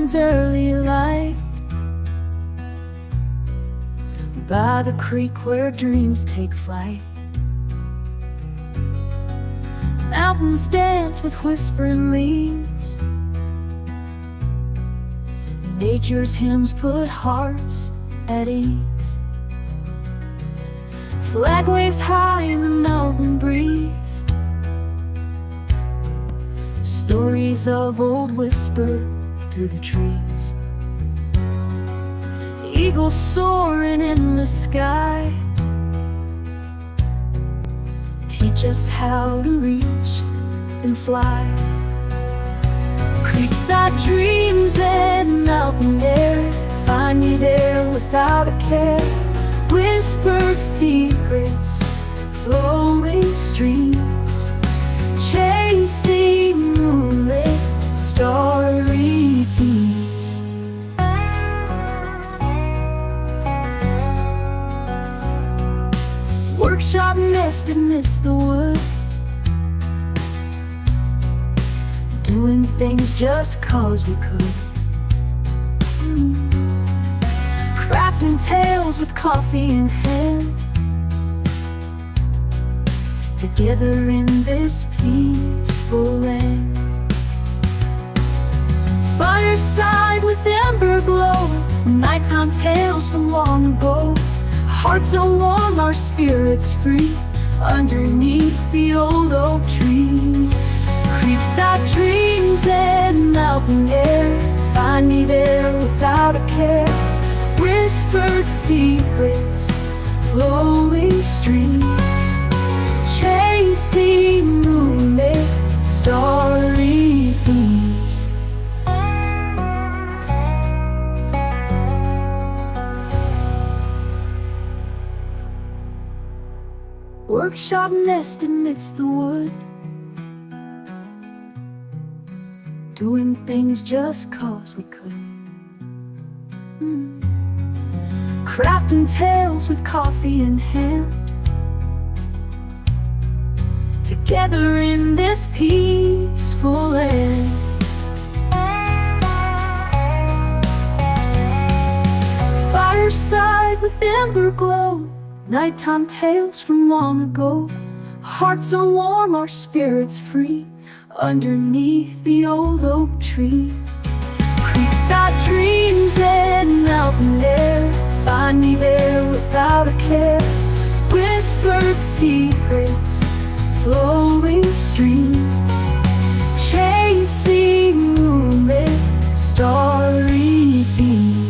morning's early light, by the creek where dreams take flight. Mountains dance with whispering leaves, nature's hymns put hearts at ease. Flag waves high in the mountain breeze, stories of old whisper through the trees. Eagles soaring in the sky teach us how to reach and fly. Creekside dreams and mountain air find me there without a care. Whispered secrets, flowing streams, chasing moonlit starry beams. Workshop nest amidst the wood, doing things just cause we could. Crafting tales with coffee in hand, together in this peaceful land. Fireside with ember glow, nighttime tales from long ago. Hearts are warm, our spirits free, underneath the old oak tree. Creekside dreams and mountain air find me there without a care. Whispered secrets, flowing streams, chasing moonlit starry beams. Workshop nest amidst the wood, doing things just cause we could. Crafting tales with coffee in hand, together in this peaceful land. Fireside with ember glow, nighttime tales from long ago. Hearts are warm, our spirits free, underneath the old oak tree. Creekside dreams and mountain air find me there without a care. Whispered secrets, flowing streams, chasing moonlit starry beams.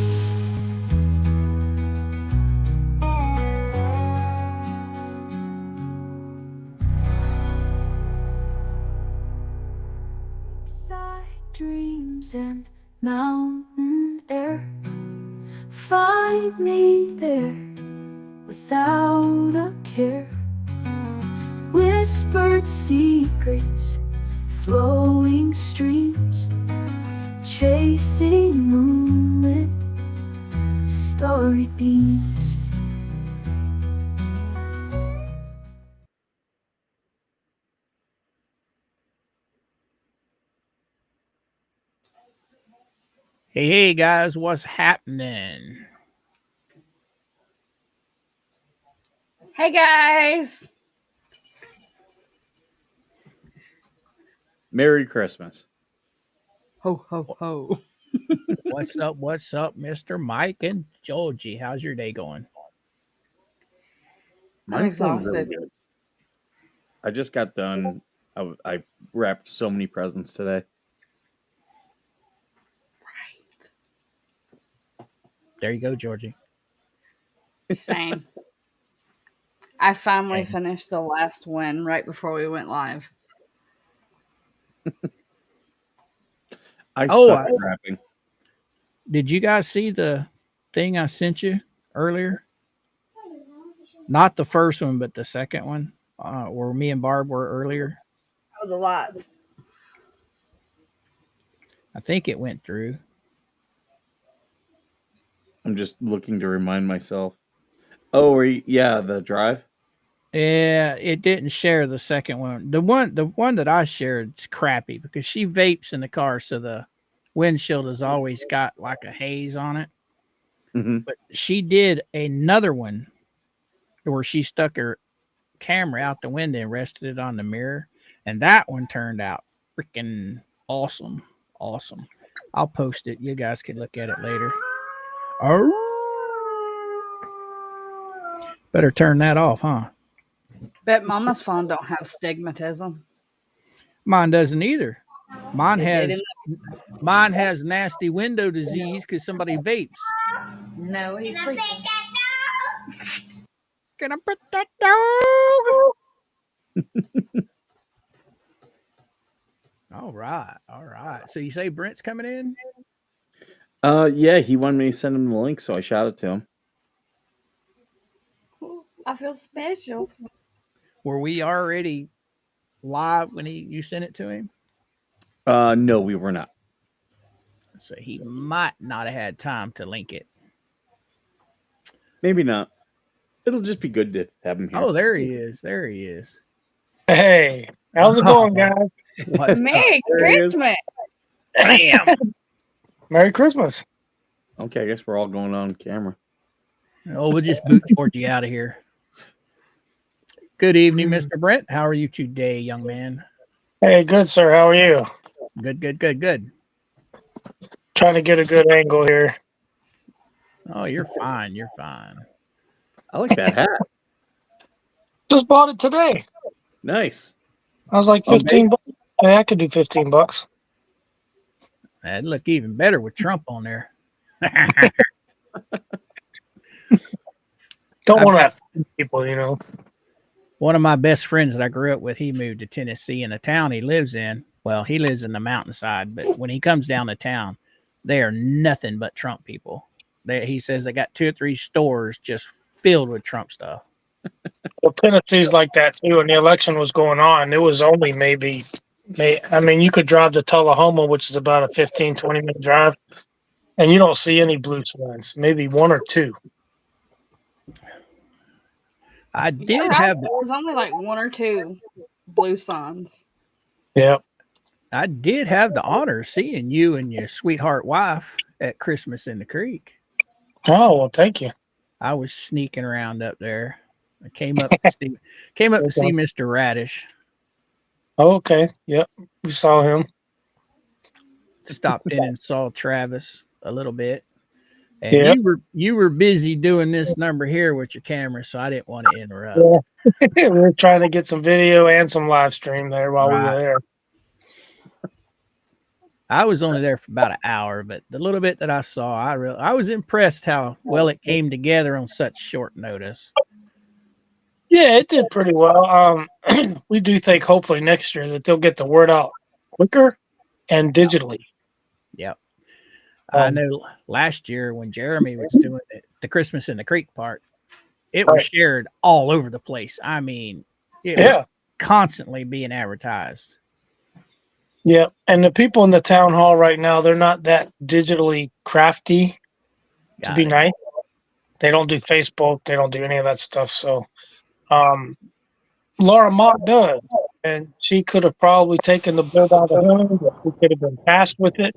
Dreams and mountain air find me there without a care. Whispered secrets, flowing streams, chasing moonlit starry beams. Hey guys, what's happening? Hey guys. Merry Christmas. Ho, ho, ho. What's up, Mr. Mike and Georgie? How's your day going? Mine's going exhausted. really good. I just got done. I wrapped so many presents today. Right. There you go, Georgie. Same. I finally finished the last one right before we went live. I suck at wrapping. Did you guys see the thing I sent you earlier? Not the first one, but the second one, where me and Barb were earlier. Oh, the lots. I think it went through. I'm just looking to remind myself. Oh, yeah, the drive. Yeah, it didn't share the second one. The one that I shared is crappy because she vapes in the car, so the windshield has always got like a haze on it. Mm-hmm. But she did another one where she stuck her camera out the window and rested it on the mirror, and that one turned out freaking awesome. Awesome. I'll post it. You guys can look at it later. Oh, better turn that off, huh? Bet Mama's phone don't have stigmatism. Mine doesn't either. Mine It has didn't. nasty window disease because somebody vapes. No, he's sleeping. Can I pet that dog? All right, all right. So you say Brent's coming in? Yeah, he wanted me to send him the link, so I shot it to him. I feel special. Were we already live when you sent it to him? No, we were not. So he might not have had time to link it. Maybe not. It'll just be good to have him here. Oh, there he is. There he is. Hey, how's it going, guys? What's Merry There he is. Christmas. Bam! Merry Christmas. Okay, I guess we're all going on camera. Oh, we'll just boot Georgie out of here. Good evening, Mr. Brent. How are you today, young man? Hey, good, sir. How are you? Good, good, good, good. Trying to get a good angle here. Oh, you're fine. You're fine. I like that hat. Just bought it today. Nice. I was like 15 bucks. Hey, I could do 15 bucks. That'd look even better with Trump on there. Don't I've want to got- have people, you know. One of my best friends that I grew up with, he moved to Tennessee, and the town he lives in, well, he lives in the mountainside, but when he comes down to town, they are nothing but Trump people. He says they got 2 or 3 stores just filled with Trump stuff. Well, Tennessee's like that too. When the election was going on, it was only I mean, you could drive to Tullahoma, which is about a 15, 20-minute drive, and you don't see any blue signs. Maybe 1 or 2. I did There have was only like 1 or 2 blue signs. Yeah. I did have the honor of seeing you and your sweetheart wife at Christmas in the Creek. Oh, well, thank you. I was sneaking around up there. I came up to see Mr. Radish. Oh, okay. Yep. We saw him. Stopped in and saw Travis a little bit. And Yep. you were busy doing this number here with your camera, so I didn't want to interrupt. Yeah. We were trying to get some video and some live stream there while we were there. I was only there for about an hour, but the little bit that I saw, I was impressed how well it came together on such short notice. Yeah, it did pretty well. We do think hopefully next year that they'll get the word out quicker and digitally. Yep. I know last year when Jeremy was doing the Christmas in the Creek part, it was shared all over the place. I mean, it was constantly being advertised. Yeah, and the people in the town hall right now, they're not that digitally crafty to be nice. They don't do Facebook. They don't do any of that stuff. So Laura Mott does, and she could have probably taken the build out of home. She could have been fast with it.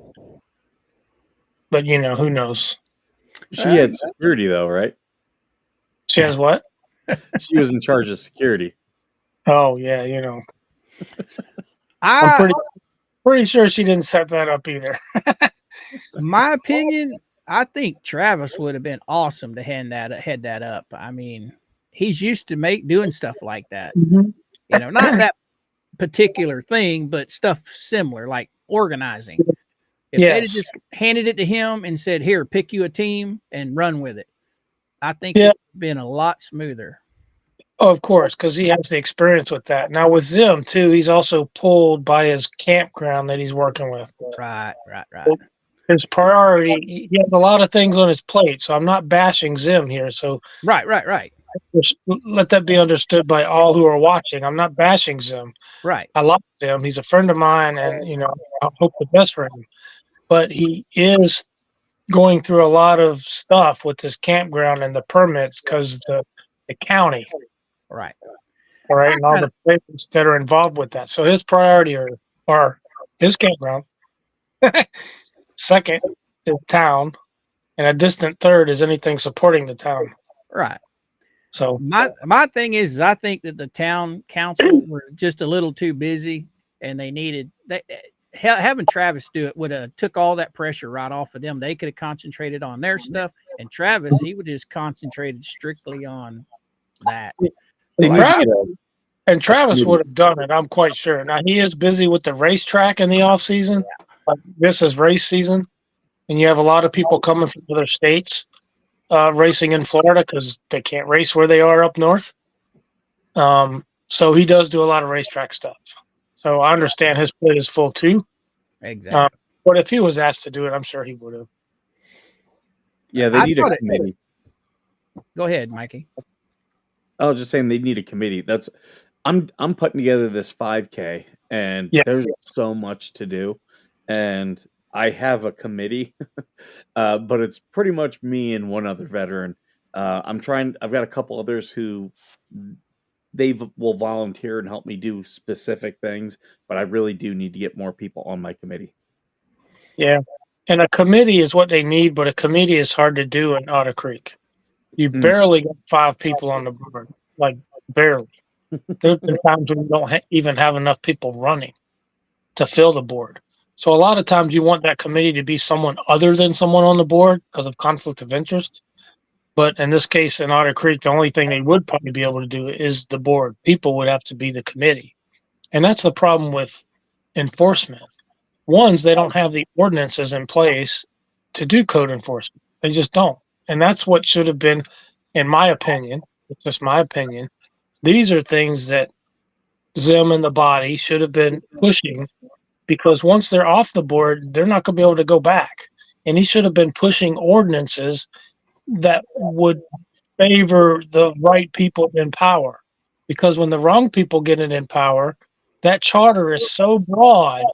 But, you know, who knows? She had security, though, right? She has what? She was in charge of security. Oh, yeah, you know. I'm pretty sure she didn't set that up either. My opinion, I think Travis would have been awesome to head that up. I mean, he's used to doing stuff like that. Mm-hmm. You know, not that particular thing, but stuff similar, like organizing. If they'd have just handed it to him and said, "Here, pick you a team and run with it," I think it would have been a lot smoother. Oh, of course, because he has the experience with that. Now with Zim too, he's also pulled by his campground that he's working with. Right. His priority, he has a lot of things on his plate, so I'm not bashing Zim here. So right. Just let that be understood by all who are watching. I'm not bashing Zim. Right. I love Zim. He's a friend of mine, and you know, I hope the best for him. But he is going through a lot of stuff with this campground and the permits because the county. Right. All right. And all the places that are involved with that. So his priority are his campground Second is town, and a distant third is anything supporting the town. Right. So My thing is I think that the town council were just a little too busy, and they needed having Travis do it would have took all that pressure right off of them. They could have concentrated on their stuff, and Travis, he would just concentrated strictly on that. They need Travis, to and Travis committee. would have done it. I'm quite sure. Now he is busy with the racetrack in the off season. Like, this is race season, and you have a lot of people coming from other states racing in Florida because they can't race where they are up north. So he does do a lot of racetrack stuff. So I understand his plate is full too. Exactly. But if he was asked to do it, I'm sure he would have. Yeah, they need a committee. Go ahead, Mikey. I was just saying they need a committee. I'm putting together this 5K, and there's so much to do, and I have a committee, but it's pretty much me and one other veteran. I've got a couple others who will volunteer and help me do specific things, but I really do need to get more people on my committee. Yeah. And a committee is what they need, but a committee is hard to do in Otter Creek. You barely get 5 people on the board, like barely. There's been times when you don't even have enough people running to fill the board. So a lot of times you want that committee to be someone other than someone on the board because of conflict of interest. But in this case, in Otter Creek, the only thing they would probably be able to do is the board. People would have to be the committee. And that's the problem with enforcement. Ones, they don't have the ordinances in place to do code enforcement. They just don't. And that's what should have been, in my opinion, it's just my opinion. These are things that Zim and the body should have been pushing, because once they're off the board, they're not going to be able to go back. And he should have been pushing ordinances that would favor the right people in power. Because when the wrong people get it in power, that charter is so broad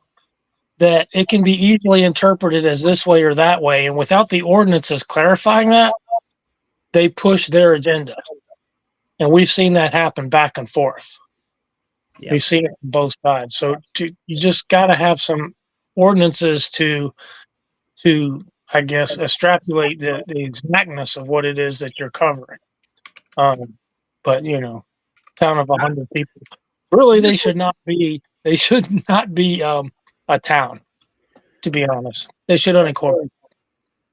that it can be easily interpreted as this way or that way. And without the ordinances clarifying that, they push their agenda. And we've seen that happen back and forth. Yep. We've seen it on both sides. So you just got to have some ordinances to I guess extrapolate the exactness of what it is that you're covering. But town of 100 people, really, they should not be a town. To be honest, they should unincorporate.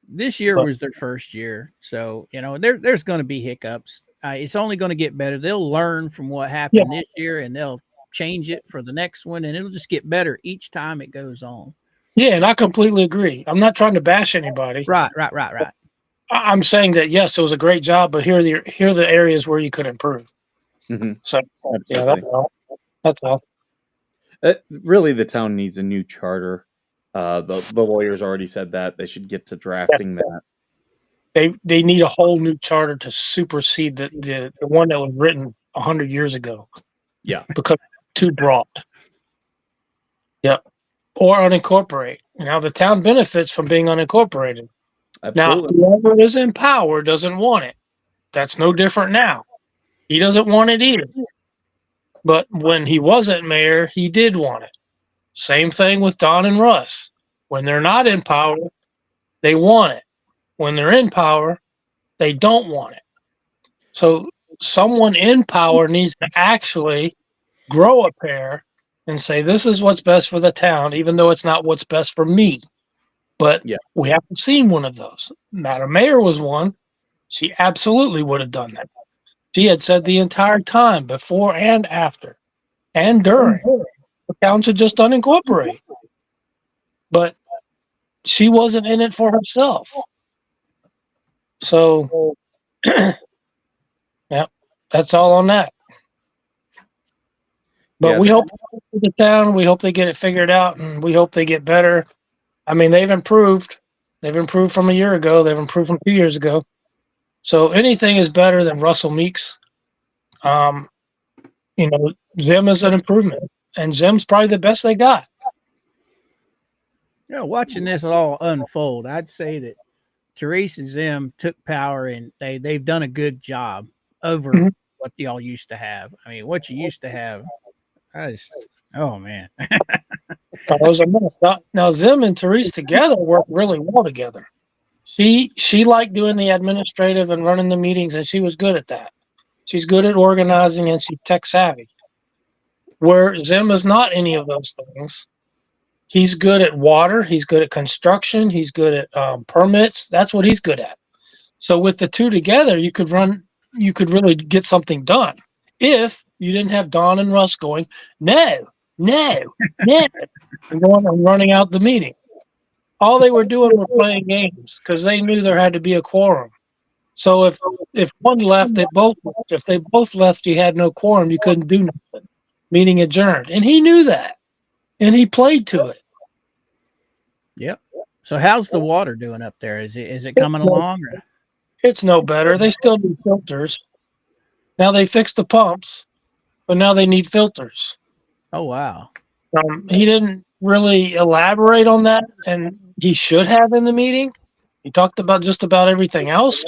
This year was their first year, so there's going to be hiccups. It's only going to get better. They'll learn from what happened this year, and they'll change it for the next one, and it'll just get better each time it goes on. Yeah, and I completely agree. I'm not trying to bash anybody. Right. I'm saying that yes, it was a great job, but here are the areas where you could improve. Mm-hmm. So yeah, that's all. Really, the town needs a new charter. The lawyers already said that they should get to drafting that. They need a whole new charter to supersede the one that was written 100 years ago. Yeah, because it's too broad. Yep. Or unincorporate. Now the town benefits from being unincorporated. Absolutely. Now whoever is in power doesn't want it. That's no different now. He doesn't want it either. But when he wasn't mayor, he did want it. Same thing with Don and Russ. When they're not in power, they want it. When they're in power, they don't want it. So someone in power needs to actually grow a pair and say, this is what's best for the town, even though it's not what's best for me. But we haven't seen one of those. Madam Mayor was one. She absolutely would have done that. She had said the entire time, before and after and during, the town should just unincorporate. But she wasn't in it for herself. So, yeah, that's all on that. But we hope the town, we hope they get it figured out, and we hope they get better. I mean, they've improved. They've improved from a year ago. They've improved from 2 years ago. So anything is better than Russell Meeks. Zim is an improvement, and Zim's probably the best they got. Watching this all unfold, I'd say that Therese and Zim took power, and they've done a good job over what y'all used to have. I mean, what you used to have, Oh man. That was a mess. Now Zim and Therese together work really well together. She liked doing the administrative and running the meetings, and she was good at that. She's good at organizing, and she's tech savvy. Where Zim is not any of those things. He's good at water. He's good at construction. He's good at permits. That's what he's good at. So with the two together, you could really get something done. If you didn't have Don and Russ going, no, no, no, and going and running out the meeting. All they were doing was playing games because they knew there had to be a quorum. So if one left, they both left. If they both left, you had no quorum. You couldn't do nothing. Meeting adjourned, and he knew that, and he played to it. Yep. So how's the water doing up there? Is it coming along? Or? It's no better. They still need filters. Now they fixed the pumps, but now they need filters. Oh wow. He didn't really elaborate on that, and he should have in the meeting. He talked about just about everything else,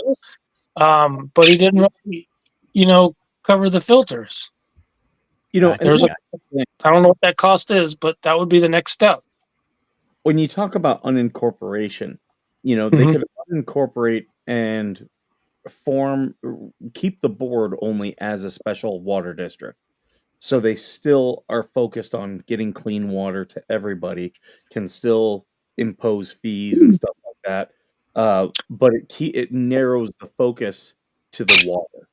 but he didn't really, cover the filters. You know, Gotcha. I don't know what that cost is, but that would be the next step. when you talk about unincorporation, they Mhm. could unincorporate and keep the board only as a special water district. So they still are focused on getting clean water to everybody, can still impose fees and stuff like that. But it narrows the focus to the water.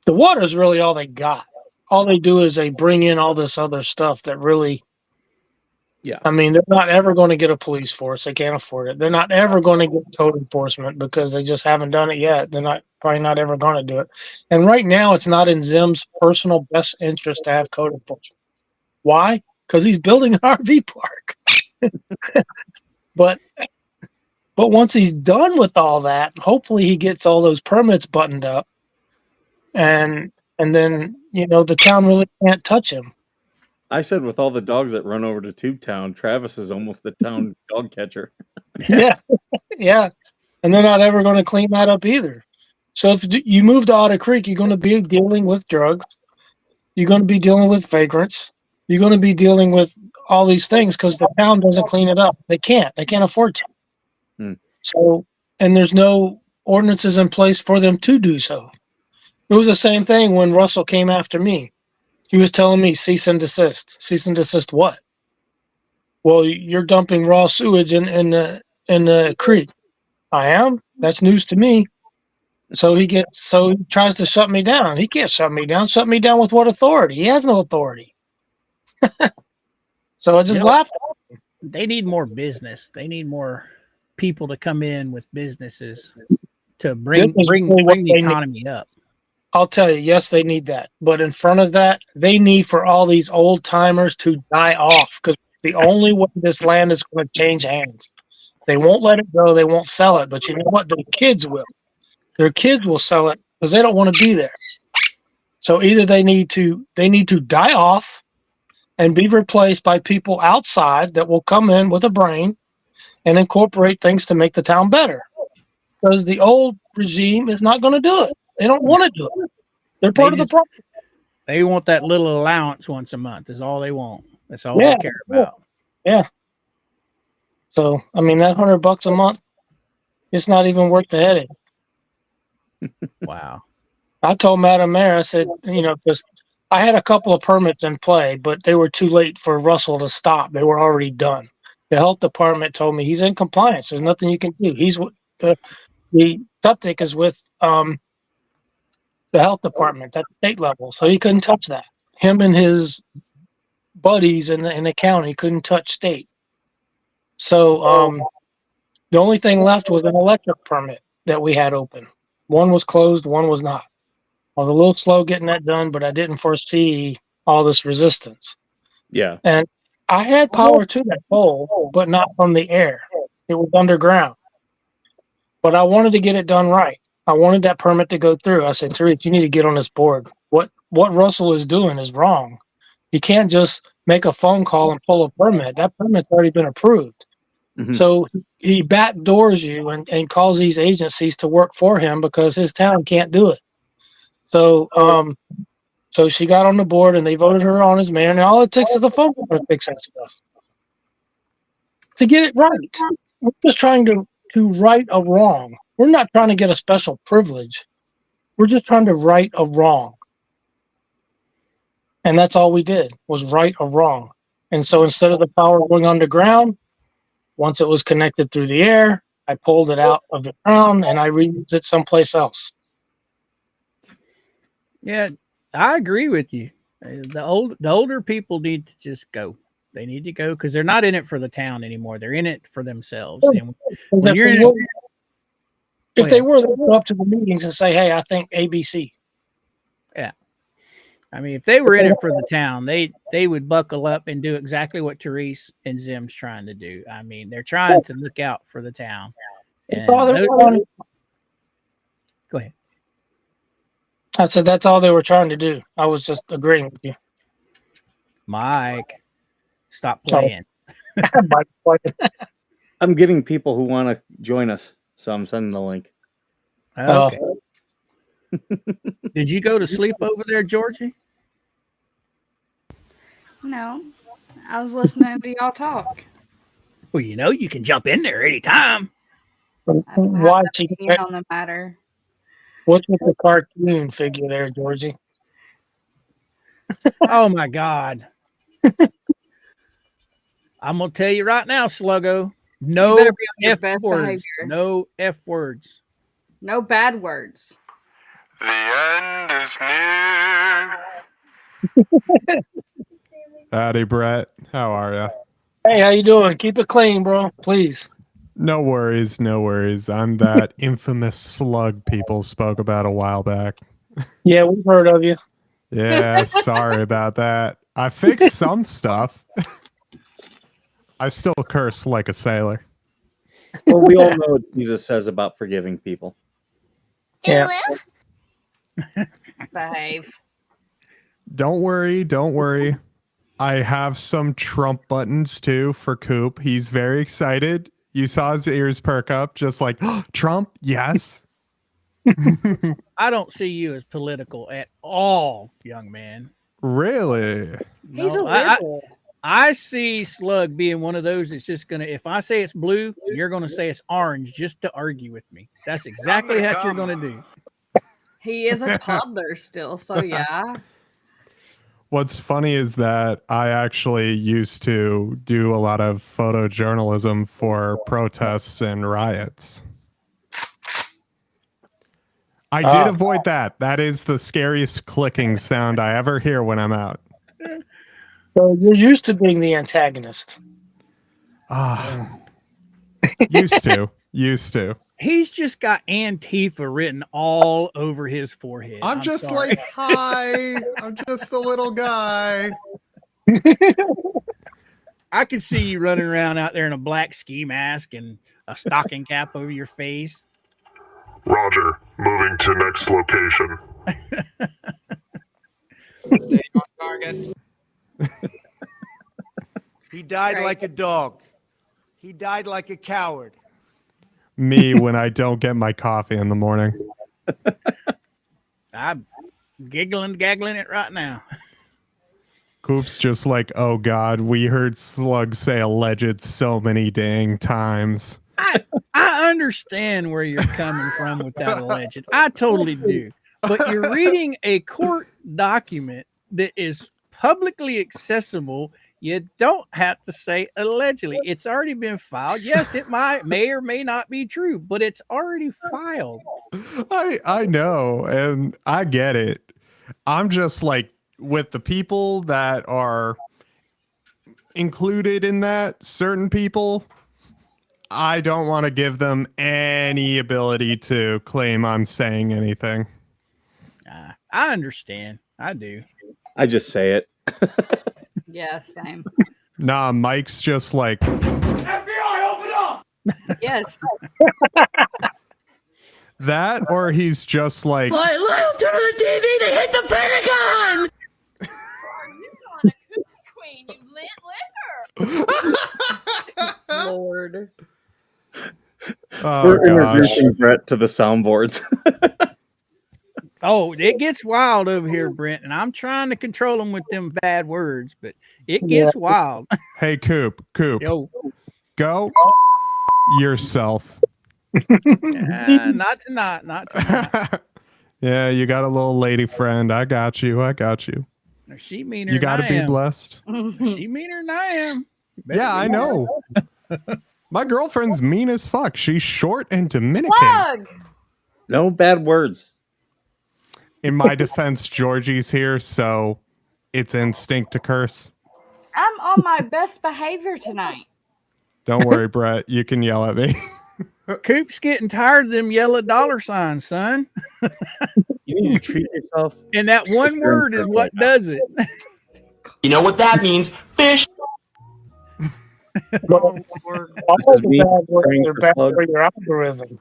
The water is really all they got. All they do is they bring in all this other stuff that really, Yeah. I mean, they're not ever going to get a police force. They can't afford it. They're not ever going to get code enforcement because they just haven't done it yet. They're probably not ever going to do it. And right now, it's not in Zim's personal best interest to have code enforcement. Why? Because he's building an RV park. But once he's done with all that, hopefully he gets all those permits buttoned up, and then the town really can't touch him. I said with all the dogs that run over to Tube Town, Travis is almost the town dog catcher. Yeah, yeah, and they're not ever going to clean that up either. So if you move to Otter Creek, you're going to be dealing with drugs. You're going to be dealing with vagrants. You're going to be dealing with all these things because the town doesn't clean it up. They can't. They can't afford to. So, and there's no ordinances in place for them to do so. It was the same thing when Russell came after me. He was telling me cease and desist. Cease and desist what? Well, you're dumping raw sewage in the creek. I am. That's news to me. So he tries to shut me down. He can't shut me down. Shut me down with what authority? He has no authority. So I just laughed. They need more business. They need more people to come in with businesses to bring the economy up. I'll tell you, yes, they need that. But in front of that, they need for all these old timers to die off because the only way this land is going to change hands. They won't let it go. They won't sell it. But you know what? Their kids will. Their kids will sell it because they don't want to be there. So either they need to die off and be replaced by people outside that will come in with a brain and incorporate things to make the town better. Because the old regime is not going to do it. They don't want to do it. They're part of the problem. They want that little allowance once a month is all they want. That's all they care about. Yeah. So, I mean, that $100 a month, it's not even worth the headache. Wow. I told Madam Mayor, I said, because I had a couple of permits in play, but they were too late for Russell to stop. They were already done. The health department told me he's in compliance. There's nothing you can do. The septic is with the health department at the state level, so he couldn't touch that. Him and his buddies in the county couldn't touch state. So the only thing left was an electric permit that we had open. One was closed, one was not. I was a little slow getting that done, but I didn't foresee all this resistance. Yeah. And I had power to that pole, but not from the air. It was underground. But I wanted to get it done right. I wanted that permit to go through. I said, Therese, you need to get on this board. What Russell is doing is wrong. You can't just make a phone call and pull a permit. That permit's already been approved. Mhm. So he backdoors you and calls these agencies to work for him because his town can't do it. So So she got on the board and they voted her on as mayor. And all it takes is the phone to fix that stuff. To get it right. We're just trying to right a wrong. We're not trying to get a special privilege. We're just trying to right a wrong. And that's all we did was right a wrong. And so instead of the power going underground, once it was connected through the air, I pulled it out of the ground and I reused it someplace else. Yeah, I agree with you. The older people need to just go. They need to go because they're not in it for the town anymore. They're in it for themselves. And when you're in it, if they were, they'd go up to the meetings and say, "Hey, I think ABC." Yeah, I mean, if they were in it for the town, they would buckle up and do exactly what Therese and Zim's trying to do. I mean, they're trying to look out for the town. And go ahead. I said that's all they were trying to do. I was just agreeing with you. Mike, stop playing. I'm getting people who want to join us, so I'm sending the link. Okay. Did you go to sleep over there, Georgie? No, I was listening to y'all talk. Well, you can jump in there anytime. Why on the matter? What's with the cartoon figure there, Georgie? Oh my God! I'm gonna tell you right now, Sluggo. No F words. No F words. No bad words. The end is near. Howdy, Brett. How are you? Hey, how you doing? Keep it clean, bro. Please. No worries, no worries. I'm that infamous slug people spoke about a while back. Yeah, we've heard of you. Yeah, sorry about that. I fixed some stuff. I still curse like a sailor. Well, we all know what Jesus says about forgiving people. Yeah. Behave. Don't worry. I have some Trump buttons too for Coop. He's very excited. You saw his ears perk up, just like, oh, Trump, yes. I don't see you as political at all, young man. Really? He's a liberal. I see Slug being one of those that's just gonna. If I say it's blue, you're gonna say it's orange just to argue with me. That's exactly what you're gonna do. He is a toddler still, so yeah. What's funny is that I actually used to do a lot of photojournalism for protests and riots. I did avoid that. That is the scariest clicking sound I ever hear when I'm out. So you're used to being the antagonist. Used to. He's just got Antifa written all over his forehead. I'm just sorry. Like, hi, I'm just a little guy. I could see you running around out there in a black ski mask and a stocking cap over your face. Roger, moving to next location. Stay on target. He died like a dog. He died like a coward. Me when I don't get my coffee in the morning. I'm gaggling it right now. Coop's just like, oh God, we heard Slug say alleged so many dang times. I understand where you're coming from with that alleged. I totally do. But you're reading a court document that is publicly accessible. You don't have to say allegedly. It's already been filed. Yes, it may or may not be true, but it's already filed. I know, and I get it. I'm just like, with the people that are included in that, certain people, I don't want to give them any ability to claim I'm saying anything. I understand. I do. I just say it. Yeah, same. Nah, Mike's just like, FBI, open up! Yes. that, or he's just like, Turn on the TV to hit the Pentagon! You on a cookie queen, you lit liquor. Lord. oh, We're gosh. introducing Brett to the soundboards. Oh, it gets wild over here, Brent, and I'm trying to control them with them bad words, but it Yeah. gets wild. Hey, Coop, Yo, go yourself. not tonight, not tonight. Yeah, you got a little lady friend. I got you. She meaner You than got to I be am. blessed. She meaner than I am. You better Yeah, be I know. My girlfriend's mean as fuck. She's short and Dominican. Plug. No bad words. In my defense, Georgie's here, so it's instinct to curse. I'm on my best behavior tonight. Don't worry, Brett. You can yell at me. Coop's getting tired of them yellow dollar signs, son. You need to treat yourself. And that one word is what does it. You know what that means? Fish. Oh, Lord. All This is the me bad words praying are for bad Plug. for your algorithm.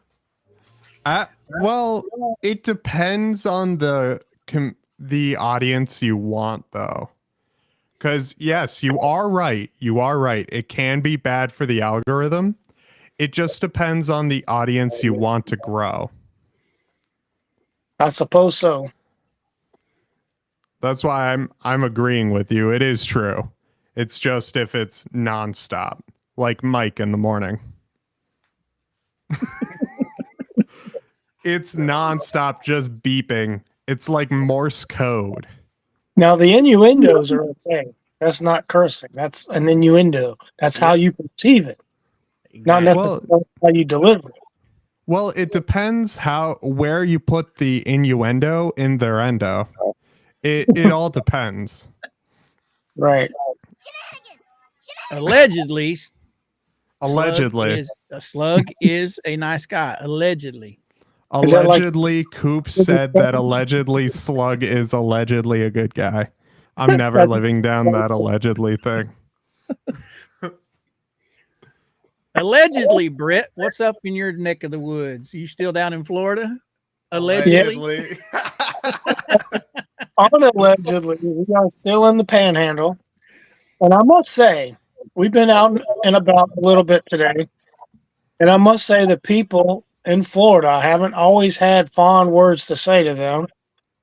Well, it depends on the audience you want, though. Because yes, you are right. You are right. It can be bad for the algorithm. It just depends on the audience you want to grow. I suppose so. That's why I'm agreeing with you. It is true. It's just if it's nonstop, like Mike in the morning. It's nonstop, just beeping. It's like Morse code. Now the innuendos are okay. That's not cursing. That's an innuendo. That's how you perceive it, not necessarily how you deliver it. Well, it depends where you put the innuendo in their endo. It all depends. Right. Allegedly, Allegedly. a slug is a nice guy. Allegedly. Is that like- Allegedly, Coop said that allegedly Slug is allegedly a good guy. I'm never living down that allegedly thing. Allegedly, Brett, what's up in your neck of the woods? You still down in Florida? Allegedly. Allegedly, we are still in the panhandle. And I must say, we've been out and about a little bit today. And I must say, the people in Florida haven't always had fond words to say to them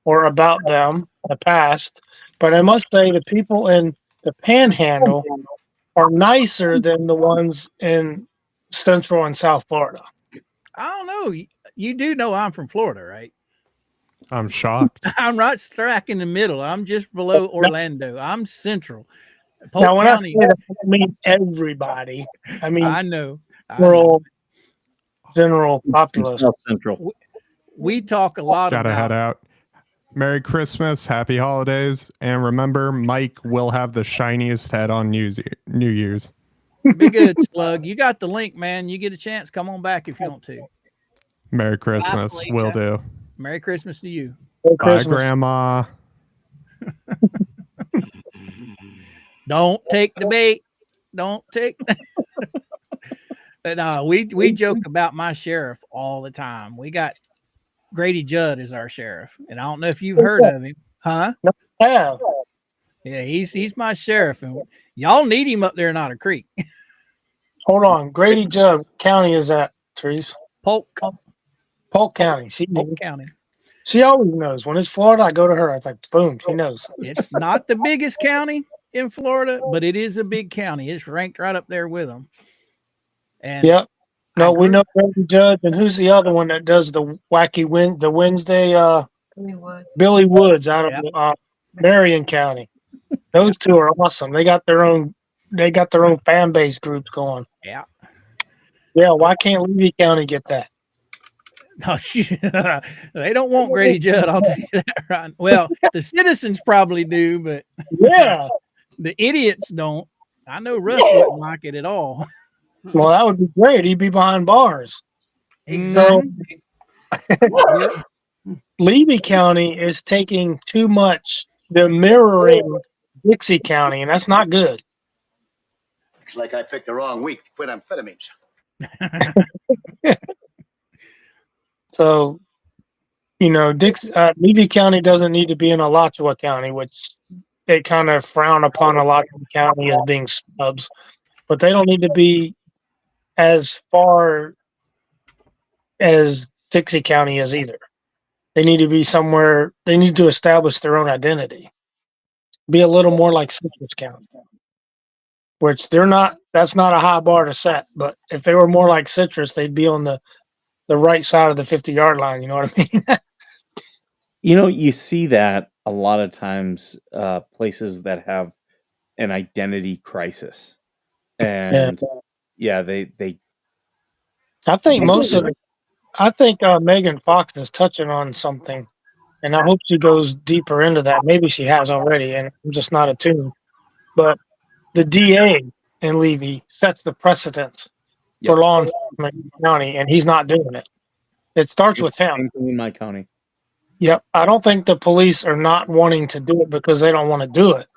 or about them in the past. But I must say, the people in the panhandle are nicer than the ones in Central and South Florida. I don't know. You do know I'm from Florida, right? I'm shocked. I'm right smack in the middle. I'm just below Orlando. I'm central. Polk Now, when County. I say that, I mean everybody. I mean, I know. general populace. South Central. We talk a lot Gotta about. head out. Merry Christmas, happy holidays, and remember, Mike will have the shiniest head on New Year's. Be good, Slug. You got the link, man. You get a chance. Come on back if you want to. Merry Christmas. Will do. Merry Christmas to you. Merry Bye, Christmas. Grandma. Don't take the bait. Don't take. But no, we joke about my sheriff all the time. We got Grady Judd as our sheriff, and I don't know if you've heard of him, huh? Yeah. Yeah, he's my sheriff, and y'all need him up there in Otter Creek. Hold on. Grady Judd County is that, Therese? Polk County. Polk County. She always knows. When it's Florida, I go to her. It's like, boom, she knows. It's not the biggest county in Florida, but it is a big county. It's ranked right up there with them. And Yep. No, we know Grady Judd. And who's the other one that does the wacky the Wednesday? Billy Woods out of Marion County. Those two are awesome. They got their own fan base groups going. Yeah. Yeah, why can't Levy County get that? Oh, they don't want Grady Judd. I'll tell you that right. Well, the citizens probably do, but yeah, the idiots don't. I know Russ wouldn't like it at all. Well, that would be great. He'd be behind bars. Exactly. So, Levy County is taking too much. They're mirroring Dixie County, and that's not good. Looks like I picked the wrong week to quit amphetamines. So, Levy County doesn't need to be in Alachua County, which they kind of frown upon Alachua County as being snubs, but they don't need to be as far as Dixie County is either. They need to be somewhere. They need to establish their own identity. Be a little more like Citrus County, which they're not. That's not a high bar to set. But if they were more like Citrus, they'd be on the right side of the 50-yard line. You know what I mean? You see that a lot of times, places that have an identity crisis, Yeah. and they. I think most of it. I think Megan Fox is touching on something, and I hope she goes deeper into that. Maybe she has already, and I'm just not attuned. But the DA in Levy sets the precedence for Yep. law enforcement in the county, and he's not doing it. It starts with him. Same thing in my county. Yep. I don't think the police are not wanting to do it because they don't want to do it,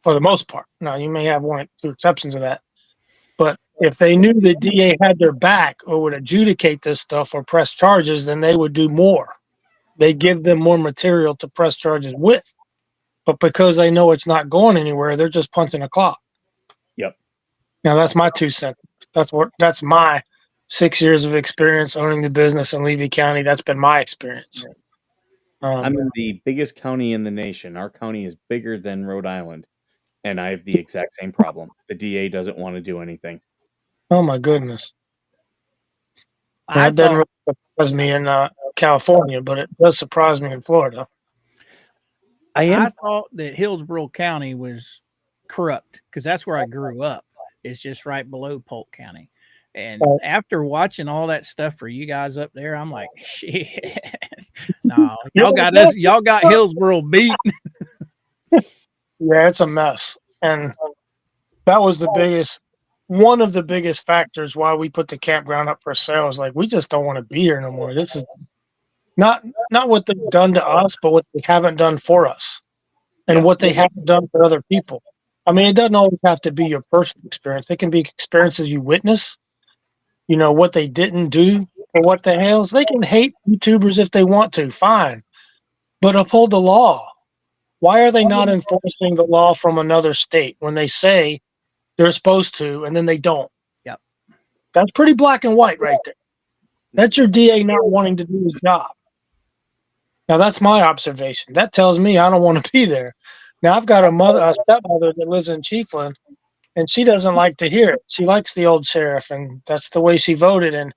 for the most part. Now, you may have one or two exceptions of that. But if they knew the DA had their back or would adjudicate this stuff or press charges, then they would do more. They give them more material to press charges with. But because they know it's not going anywhere, they're just punching a clock. Yep. Now, that's my 2 cents. That's my 6 years of experience owning the business in Levy County. That's been my experience. I'm in the biggest county in the nation. Our county is bigger than Rhode Island, and I have the exact same problem. The DA doesn't want to do anything. Oh my goodness! I That doesn't thought really surprise me in California, but it does surprise me in Florida. I thought that Hillsborough County was corrupt because that's where I grew up. It's just right below Polk County. And after watching all that stuff for you guys up there, I'm like, shit. No, y'all got Hillsborough beat. Yeah, it's a mess. And that was one of the biggest factors why we put the campground up for sale. Is like, we just don't want to be here no more. This is not what they've done to us, but what they haven't done for us and what they haven't done for other people. I mean, it doesn't always have to be your personal experience. It can be experiences you witness, what they didn't do or what the hells. They can hate YouTubers if they want to, fine, but uphold the law. Why are they not enforcing the law from another state when they say they're supposed to and then they don't? Yep. That's pretty black and white right there. That's your DA not wanting to do his job. Now, that's my observation. That tells me I don't want to be there. Now, I've got a stepmother that lives in Chiefland, and she doesn't like to hear it. She likes the old sheriff, and that's the way she voted. And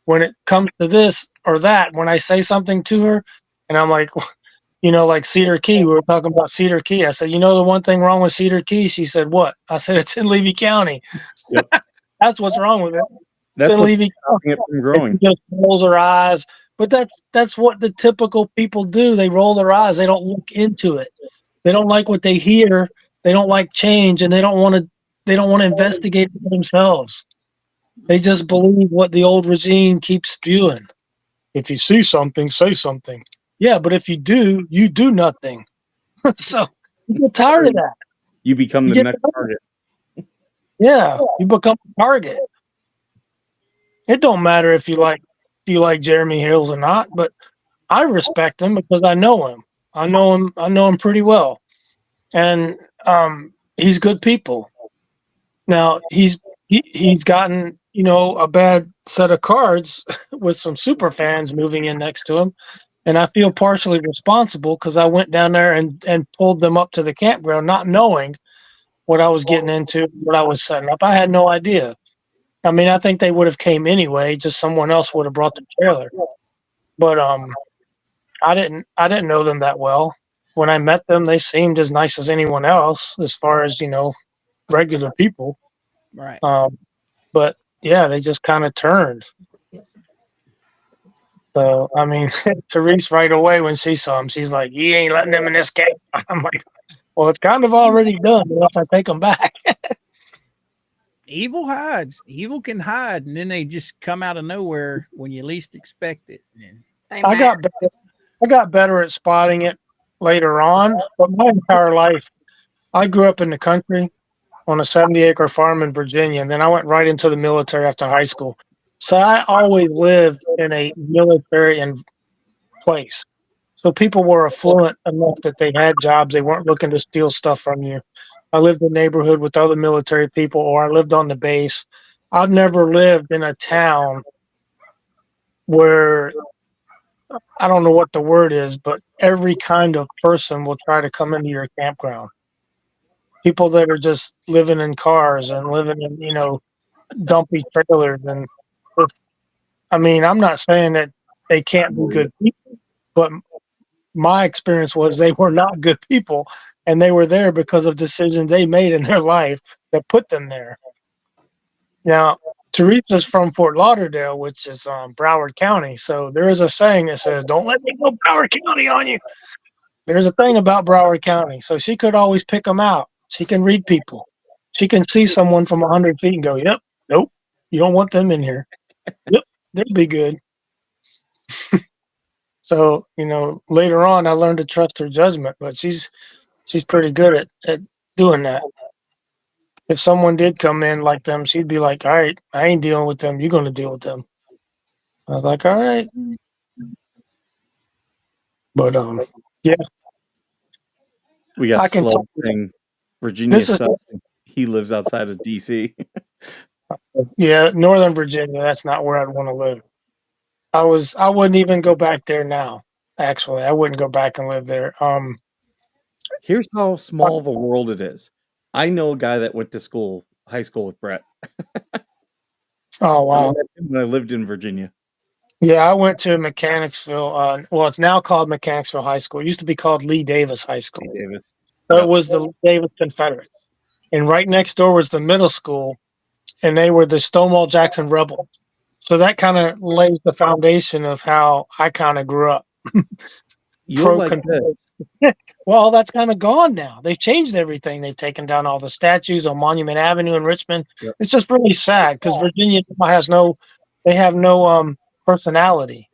when it comes to this or that, when I say something to her, and I'm like, like Cedar Key, we were talking about Cedar Key. I said, the one thing wrong with Cedar Key? She said, what? I said, it's in Levy County. Yep. That's what's wrong with it. That's what's keeping it from growing. She just rolls her eyes. But that's what the typical people do. They roll their eyes. They don't look into it. They don't like what they hear. They don't like change, and they don't want to investigate it for themselves. They just believe what the old regime keeps spewing. If you see something, say something. Yeah, but if you do nothing. So you get tired of that. You become the next target. Yeah, you become a target. It don't matter if you like Jeremy Hills or not, but I respect him because I know him. I know him pretty well. And he's good people. Now he's gotten, a bad set of cards with some super fans moving in next to him. And I feel partially responsible because I went down there and pulled them up to the campground, not knowing what I was getting into, what I was setting up. I had no idea. I mean, I think they would have came anyway, just someone else would have brought the trailer. But I didn't know them that well. When I met them, they seemed as nice as anyone else as far as, regular people. Right. But yeah, they just kind of turned. So, I mean, Therese right away when she saw him, she's like, you ain't letting them in this game. I'm like, well, it's kind of already done unless I take them back. Evil hides. Evil can hide, and then they just come out of nowhere when you least expect it. I got better at spotting it later on, but my entire life, I grew up in the country on a 70-acre farm in Virginia, and then I went right into the military after high school. So I always lived in a military place. So people were affluent enough that they had jobs. They weren't looking to steal stuff from you. I lived in a neighborhood with other military people, or I lived on the base. I've never lived in a town where I don't know what the word is, but every kind of person will try to come into your campground. People that are just living in cars and living in, dumpy trailers. And I mean, I'm not saying that they can't be good people, but my experience was they were not good people, and they were there because of decisions they made in their life that put them there. Now, Teresa's from Fort Lauderdale, which is Broward County. So there is a saying that says, "Don't let me go Broward County on you." There's a thing about Broward County. So she could always pick them out. She can read people. She can see someone from 100 feet and go, "Yep, nope, you don't want them in here. Yep, they'll be good." So, later on, I learned to trust her judgment, but she's pretty good at doing that. If someone did come in like them, she'd be like, "All right, I ain't dealing with them. You're going to deal with them." I was like, "All right." But yeah, We got I can. Slug saying Virginia This is sucks. He lives outside of DC. yeah, Northern Virginia. That's not where I'd want to live. I wouldn't even go back there now. Actually, I wouldn't go back and live there. Here's how small of a world it is. I know a guy that went to high school with Brett. Oh wow. When I lived in Virginia. Yeah, I went to Mechanicsville. Well, it's now called Mechanicsville High School. It used to be called Lee Davis High School. Lee Davis. So Yep. it was the Lee Davis Confederates. And right next door was the middle school, and they were the Stonewall Jackson Rebels. So that kind of lays the foundation of how I kind of grew up. You'll like this. Well, that's kind of gone now. They've changed everything. They've taken down all the statues on Monument Avenue in Richmond. Yep. It's just really sad because Virginia they have no personality.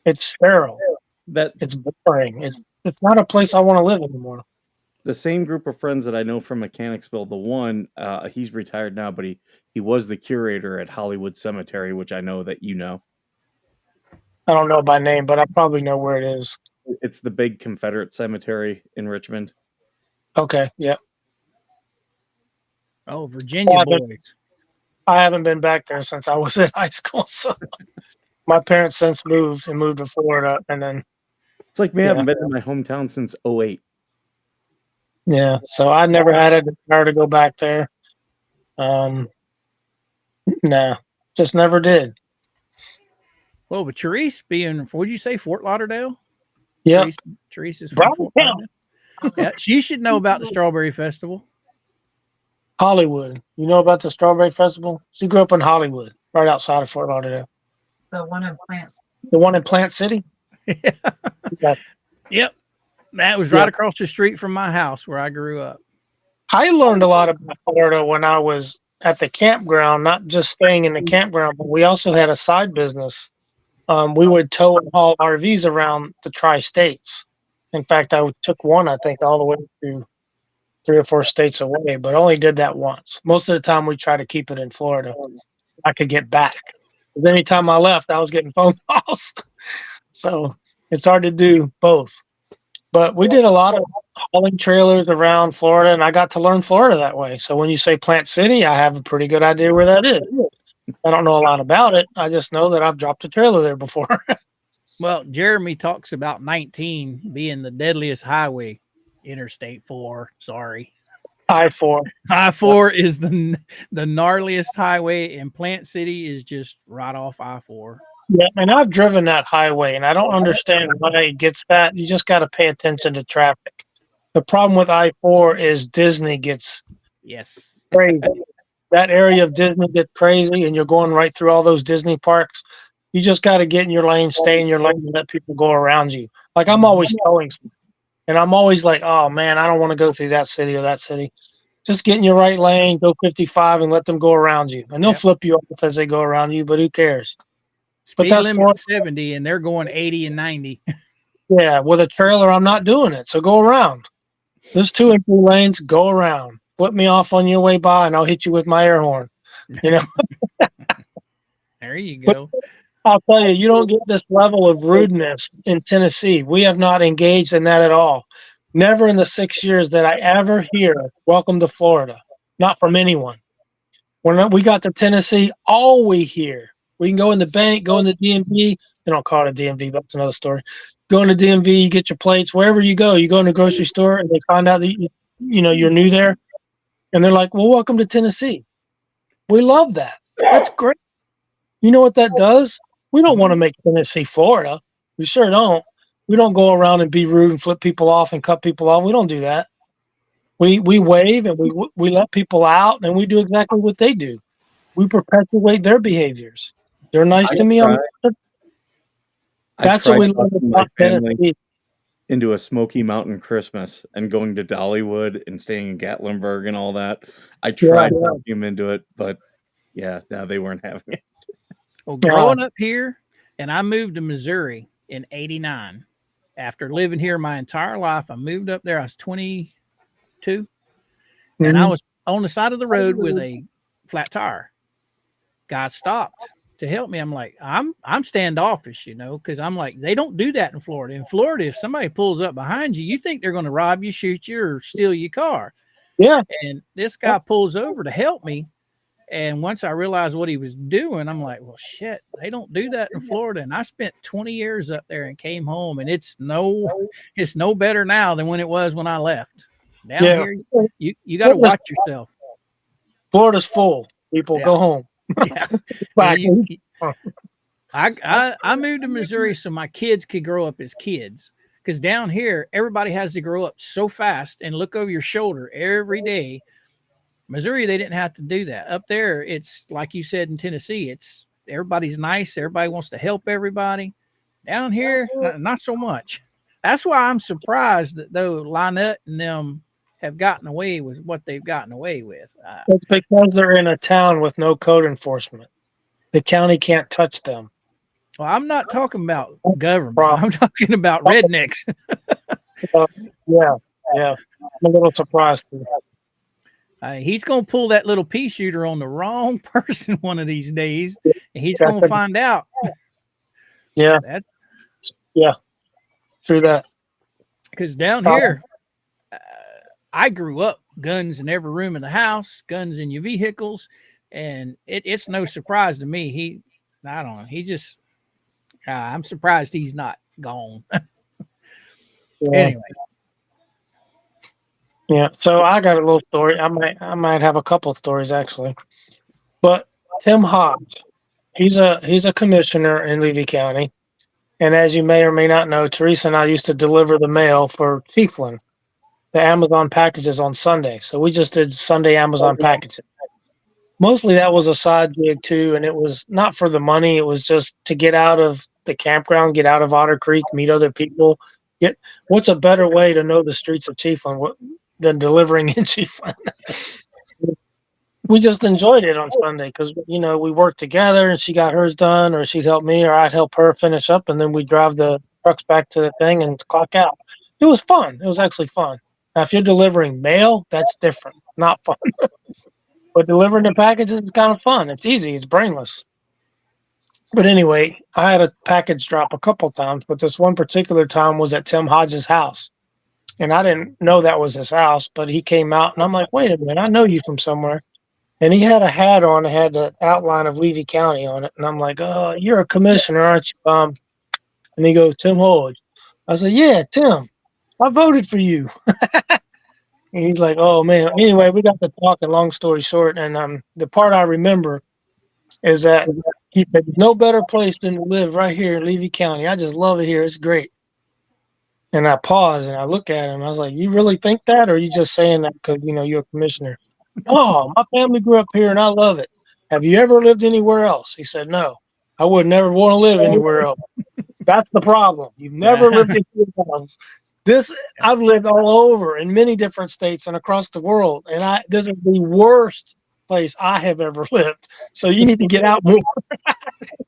It's sterile. It's boring. It's not a place I want to live anymore. The same group of friends that I know from Mechanicsville, the one, he's retired now, but he was the curator at Hollywood Cemetery, which I know that you know. I don't know by name, but I probably know where it is. It's the big Confederate cemetery in Richmond. Okay, yeah. Oh, Virginia boys. I haven't been back there since I was in high school. So my parents since moved to Florida, and then it's like me, I haven't been in my hometown since 2008. Yeah, so I never had a desire to go back there. Nah, just never did. Well, but Therese being, would you say Fort Lauderdale? Yeah, Therese is from Fort Lauderdale. Yeah, she should know about the Strawberry Festival. Hollywood. You know about the Strawberry Festival? She grew up in Hollywood, right outside of Fort Lauderdale. The one in Plant City. The one in Plant City? Yeah. Yep. That was right across the street from my house where I grew up. I learned a lot about Florida when I was at the campground, not just staying in the campground, but we also had a side business. We would tow and haul RVs around the tri-states. In fact, I took one, I think, all the way to 3 or 4 states away, but only did that once. Most of the time, we try to keep it in Florida. I could get back. But anytime I left, I was getting phone calls. So it's hard to do both. But we did a lot of hauling trailers around Florida, and I got to learn Florida that way. So when you say Plant City, I have a pretty good idea where that is. I don't know a lot about it. I just know that I've dropped a trailer there before. Well, Jeremy talks about 19 being the deadliest highway, Interstate 4. Sorry. I-4. I-4 is the gnarliest highway, and Plant City is just right off I-4. Yeah, and I've driven that highway, and I don't understand why it gets that. You just got to pay attention to traffic. The problem with I-4 is Disney gets crazy. That area of Disney gets crazy, and you're going right through all those Disney parks. You just got to get in your lane, stay in your lane, and let people go around you. Like I'm always towing, and I'm always like, oh man, I don't want to go through that city or that city. Just get in your right lane, go 55, and let them go around you, and they'll flip you off as they go around you. But who cares? Speed limit 70, and they're going 80 and 90. Yeah, with a trailer, I'm not doing it. So go around. There's 2 and 3 lanes. Go around. Flip me off on your way by, and I'll hit you with my air horn. You know. There you go. But I'll tell you, you don't get this level of rudeness in Tennessee. We have not engaged in that at all. Never in the 6 years that I ever hear "Welcome to Florida," not from anyone. When we got to Tennessee, all we hear, we can go in the bank, go in the DMV, they don't call it a DMV, but that's another story. Go in the DMV, you get your plates, wherever you go in the grocery store and they find out that you're new there. And they're like, well, welcome to Tennessee. We love that. That's great. You know what that does? We don't want to make Tennessee Florida. We sure don't. We don't go around and be rude and flip people off and cut people off. We don't do that. We wave and we let people out and we do exactly what they do. We perpetuate their behaviors. They're nice to me. That's what we love talking my about family Tennessee. into a Smoky Mountain Christmas and going to Dollywood and staying in Gatlinburg and all that. I tried talking them into it, but yeah, no, they weren't having it. Well, growing up here, and I moved to Missouri in '89. After living here my entire life, I moved up there. I was 22, and I was on the side of the road with a flat tire. Guy stopped to help me. I'm like, I'm standoffish, because I'm like, they don't do that in Florida. In Florida, if somebody pulls up behind you, you think they're going to rob you, shoot you, or steal your car. Yeah. And this guy pulls over to help me. And once I realized what he was doing, I'm like, well, shit, they don't do that in Florida. And I spent 20 years up there and came home, and it's no better now than when it was when I left. Down here, you got to watch yourself. Florida's full. People go home. Yeah. I moved to Missouri so my kids could grow up as kids. Because down here, everybody has to grow up so fast and look over your shoulder every day. Missouri, they didn't have to do that. Up there, it's like you said in Tennessee, it's everybody's nice. Everybody wants to help everybody. Down here, not so much. That's why I'm surprised that though Lynette and them have gotten away with what they've gotten away with. It's because they're in a town with no code enforcement. The county can't touch them. Well, I'm not talking about government. I'm talking about rednecks. Yeah. I'm a little surprised. He's going to pull that little pea shooter on the wrong person one of these days, and he's going to find out. Yeah. True that. Because down here, I grew up guns in every room in the house, guns in your vehicles, and it's no surprise to me. I don't know. He just, I'm surprised he's not gone. Anyway. Yeah, so I got a little story. I might have a couple of stories actually, but Tim Hodge, he's a commissioner in Levy County, and as you may or may not know, Teresa and I used to deliver the mail for Chiefland, the Amazon packages on Sunday. So we just did Sunday Amazon packages. Mostly that was a side gig too, and it was not for the money. It was just to get out of the campground, get out of Otter Creek, meet other people. What's a better way to know the streets of Chiefland than delivering in Chiefland? We just enjoyed it on Sunday because we worked together, and she got hers done, or she'd help me, or I'd help her finish up, and then we'd drive the trucks back to the thing and clock out. It was fun. It was actually fun. Now, if you're delivering mail, that's different. Not fun. But delivering the packages is kind of fun. It's easy. It's brainless. But anyway, I had a package drop a couple times, but this one particular time was at Tim Hodges' house. And I didn't know that was his house, but he came out, and I'm like, wait a minute, I know you from somewhere. And he had a hat on that had the outline of Levy County on it. And I'm like, oh, you're a commissioner, aren't you? And he goes, Tim Hodge. I said, yeah, Tim, I voted for you. And he's like, oh, man. Anyway, we got to talking, long story short. And the part I remember is that he said, no better place than to live right here in Levy County. I just love it here. It's great. And I paused and I look at him. I was like, you really think that? Or are you just saying that because, you're a commissioner? Oh, my family grew up here and I love it. Have you ever lived anywhere else? He said, no, I would never want to live anywhere else. That's the problem. You've never lived anywhere else. I've lived all over in many different states and across the world. And this is the worst place I have ever lived. So you need to get out more.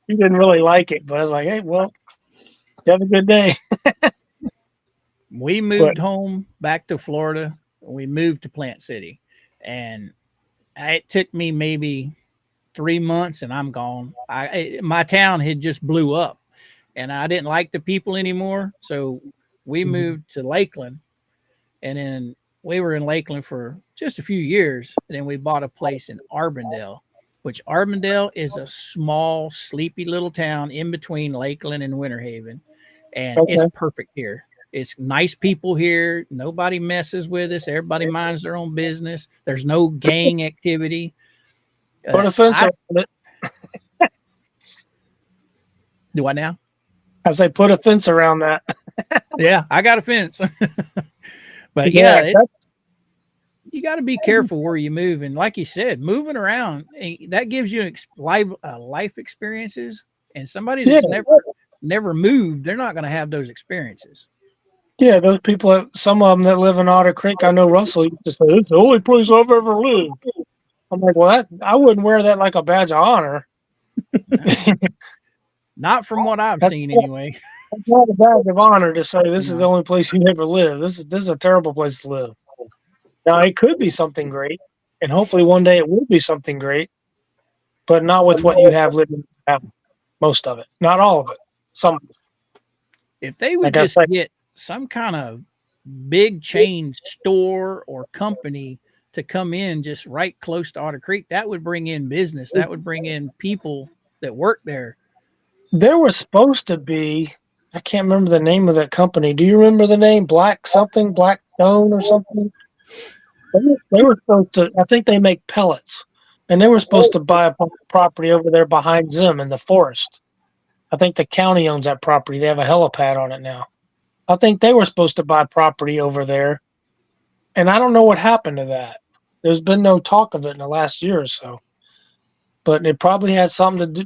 He didn't really like it, but I was like, hey, well, have a good day. We moved home back to Florida. We moved to Plant City, and it took me maybe 3 months and I'm gone. My town had just blew up and I didn't like the people anymore. So we moved to Lakeland, and then we were in Lakeland for just a few years. And then we bought a place in Arbondale, which Arbondale is a small, sleepy little town in between Lakeland and Winter Haven. And it's perfect here. It's nice people here. Nobody messes with us. Everybody minds their own business. There's no gang activity. Put a fence around it. Do I now? I say put a fence around that. Yeah, I got a fence. But you got to be careful where you move. And like you said, moving around, that gives you life experiences. And somebody that's never moved, they're not going to have those experiences. Yeah, those people, some of them that live in Otter Creek, I know Russell used to say, it's the only place I've ever lived. I'm like, well, I wouldn't wear that like a badge of honor. Not from what I've seen, anyway. It's not a badge of honor to say this is the only place you ever live. This is a terrible place to live. Now, it could be something great, and hopefully one day it will be something great, but not with what you have living most of it. Not all of it. Some. If they would just get some kind of big chain store or company to come in just right close to Otter Creek, that would bring in business. That would bring in people that work there. There was supposed to be, I can't remember the name of that company. Do you remember the name? Black Stone or something? They were supposed to, I think they make pellets, and they were supposed to buy a property over there behind Zim in the forest. I think the county owns that property. They have a helipad on it now. I think they were supposed to buy property over there, and I don't know what happened to that. There's been no talk of it in the last year or so, but it probably had something to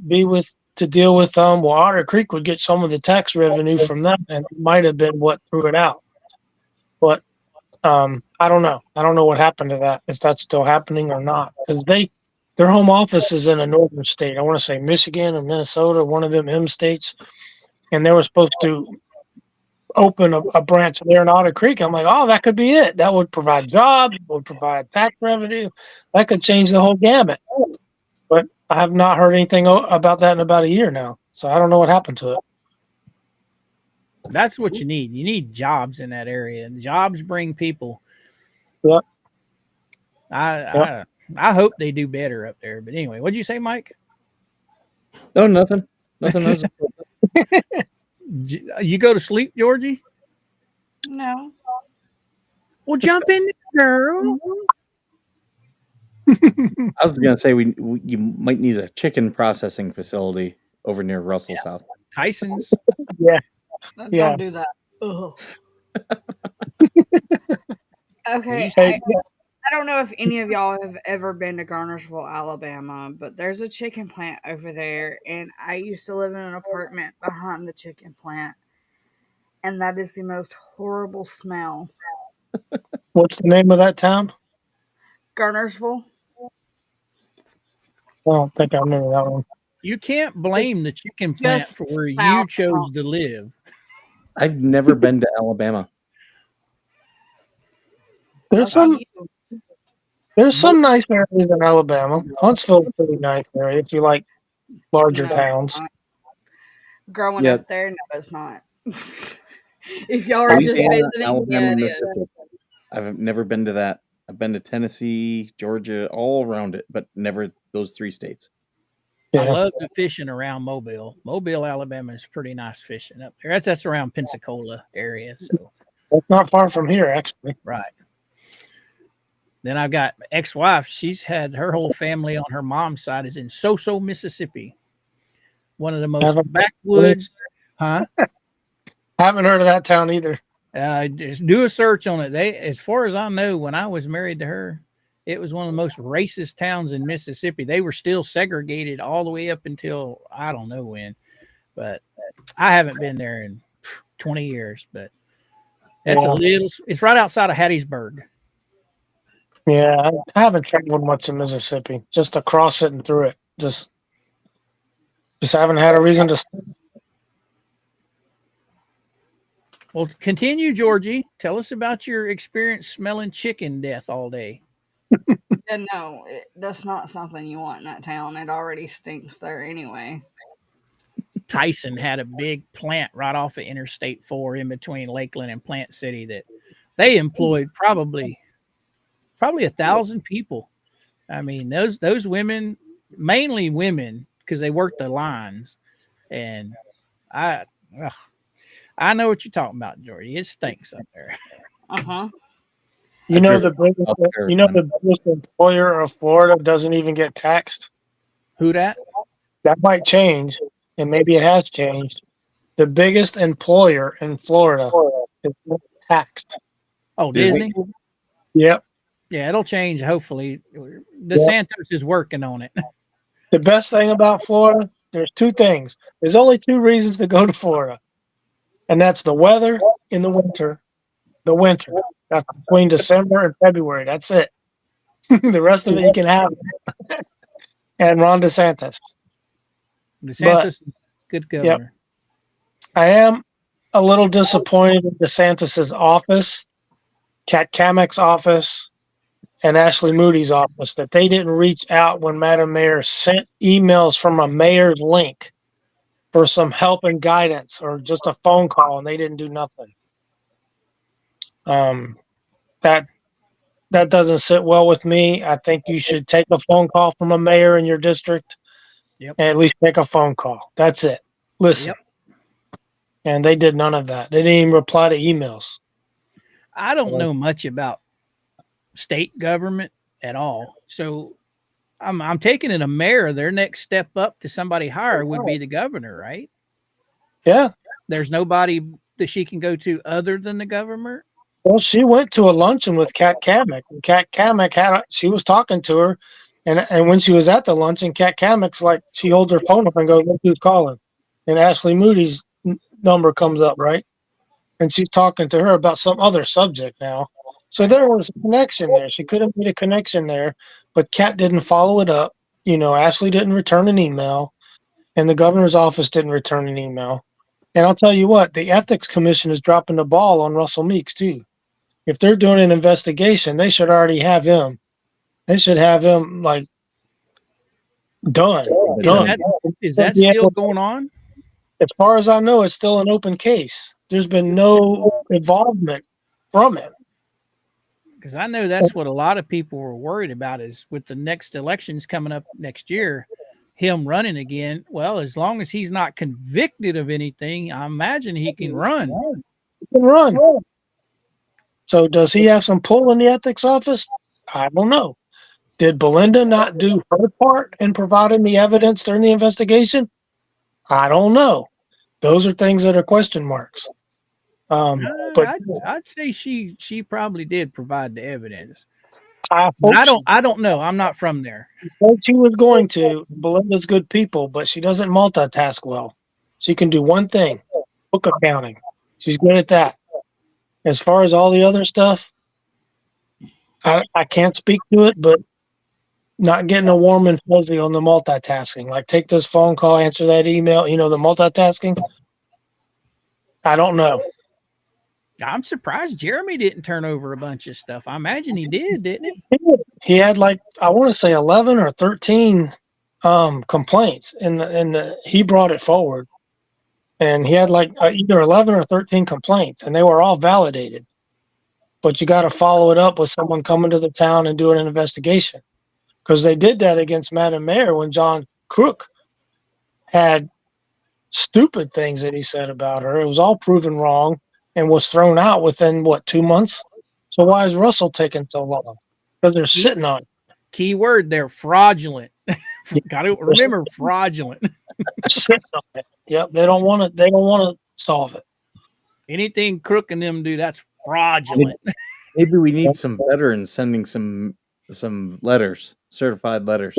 deal with well, Otter Creek would get some of the tax revenue from that, and it might have been what threw it out. But I don't know. I don't know what happened to that, if that's still happening or not, because their home office is in a northern state. I want to say Michigan or Minnesota, one of them M states, and they were supposed to open a branch there in Otter Creek. I'm like, oh, that could be it. That would provide jobs, would provide tax revenue. That could change the whole gamut. But I have not heard anything about that in about a year now, so I don't know what happened to it. That's what you need. You need jobs in that area, and jobs bring people. Yep. I hope they do better up there. But anyway, what'd you say, Mike? Oh, nothing. Nothing. You go to sleep, Georgie? No. Well, jump in, girl. I was gonna say you might need a chicken processing facility over near Russell's house. Tyson's. Yeah. Don't do that. Ugh. Okay. I don't know if any of y'all have ever been to Garnersville, Alabama, but there's a chicken plant over there, and I used to live in an apartment behind the chicken plant, and that is the most horrible smell. What's the name of that town? Garnersville. I don't think I remember that one. You can't blame the chicken plant for where you chose to live. I've never been to Alabama. There's some nice areas in Alabama. Huntsville's a pretty nice area if you like larger towns. Growing up there, no, it's not. If y'all are just visiting, Alabama, Mississippi. I've never been to that. I've been to Tennessee, Georgia, all around it, but never those three states. Yeah. I love the fishing around Mobile. Mobile, Alabama is pretty nice fishing up there. That's around Pensacola area. So that's not far from here, actually. Right. Then I've got my ex-wife. She's had her whole family on her mom's side is in Soso, Mississippi. One of the most backwoods. Huh? Haven't heard of that town either. Just do a search on it. As far as I know, when I was married to her, it was one of the most racist towns in Mississippi. They were still segregated all the way up until I don't know when. But I haven't been there in 20 years. But it's right outside of Hattiesburg. Yeah, I haven't traveled much in Mississippi. Just across it and through it. Just haven't had a reason to. Well, continue, Georgie. Tell us about your experience smelling chicken death all day. And no, that's not something you want in that town. It already stinks there anyway. Tyson had a big plant right off of Interstate 4 in between Lakeland and Plant City that they employed probably 1,000 people. I mean, those women mainly women because they work the lines, and I ugh, I know what you're talking about, Jordy. It stinks up there. Uh-huh. You know the biggest employer of Florida doesn't even get taxed. Who that? That might change, and maybe it has changed. The biggest employer in Florida is not taxed. Oh, Disney. Yep. Yeah, it'll change. Hopefully, DeSantis is working on it. The best thing about Florida, there's two things. There's only two reasons to go to Florida, and that's the weather in the winter. The winter. That's between December and February. That's it. The rest of it you can have. And Ron DeSantis. DeSantis is good governor. I am a little disappointed in DeSantis's office, Kat Kamek's office, and Ashley Moody's office that they didn't reach out when Madam Mayor sent emails from a mayor's link for some help and guidance or just a phone call, and they didn't do nothing. That doesn't sit well with me. I think you should take a phone call from a mayor in your district and at least make a phone call. That's it. Listen. And they did none of that. They didn't even reply to emails. I don't know much about state government at all. So I'm taking it a mayor, their next step up to somebody higher would be the governor, right? Yeah. There's nobody that she can go to other than the governor. Well, she went to a luncheon with Kat Kamek. And Kat Kamek she was talking to her, and when she was at the luncheon, Kat Kamek's like, she holds her phone up and goes, "Look who's calling," and Ashley Moody's number comes up, right? And she's talking to her about some other subject now. So there was a connection there. She could have made a connection there, but Kat didn't follow it up. Ashley didn't return an email, and the governor's office didn't return an email. And I'll tell you what, the ethics commission is dropping the ball on Russell Meeks too. If they're doing an investigation, they should already have him. They should have him done. Is that still going on? As far as I know, it's still an open case. There's been no involvement from it. Because I know that's what a lot of people were worried about is with the next elections coming up next year, him running again. Well, as long as he's not convicted of anything, I imagine he can run. He can run. So does he have some pull in the ethics office? I don't know. Did Belinda not do her part in providing the evidence during the investigation? I don't know. Those are things that are question marks. But I'd say she probably did provide the evidence. I don't know. I'm not from there. She said she was going to. Belinda's good people, but she doesn't multitask well. She can do one thing: book accounting. She's good at that. As far as all the other stuff, I can't speak to it, but not getting a warm and fuzzy on the multitasking. Like take this phone call, answer that email. The multitasking. I don't know. I'm surprised Jeremy didn't turn over a bunch of stuff. I imagine he did, didn't he? He had I want to say 11 or 13 complaints, and he brought it forward, and he had either 11 or 13 complaints, and they were all validated. But you got to follow it up with someone coming to the town and doing an investigation, because they did that against Madam Mayor when John Crook had stupid things that he said about her. It was all proven wrong and was thrown out within 2 months. So why is Russell taking so long? Because they're sitting on it. Key word there, fraudulent. Got to remember fraudulent. Sitting on it. Yep, they don't want to solve it. Anything Crook and them do, that's fraudulent. Maybe we need some veterans sending some letters, certified letters.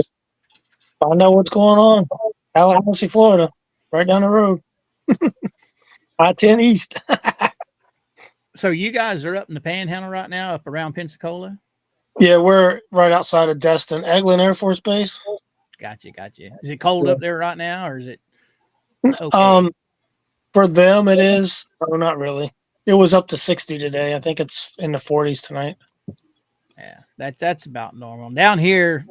Find out what's going on. Tallahassee, Florida, right down the road. I-10 East. So you guys are up in the Panhandle right now, up around Pensacola? Yeah, we're right outside of Destin, Eglin Air Force Base. Gotcha. Is it cold up there right now, or is it okay? For them it is. Oh, not really. It was up to 60 today. I think it's in the 40s tonight. Yeah, that's about normal. Down here,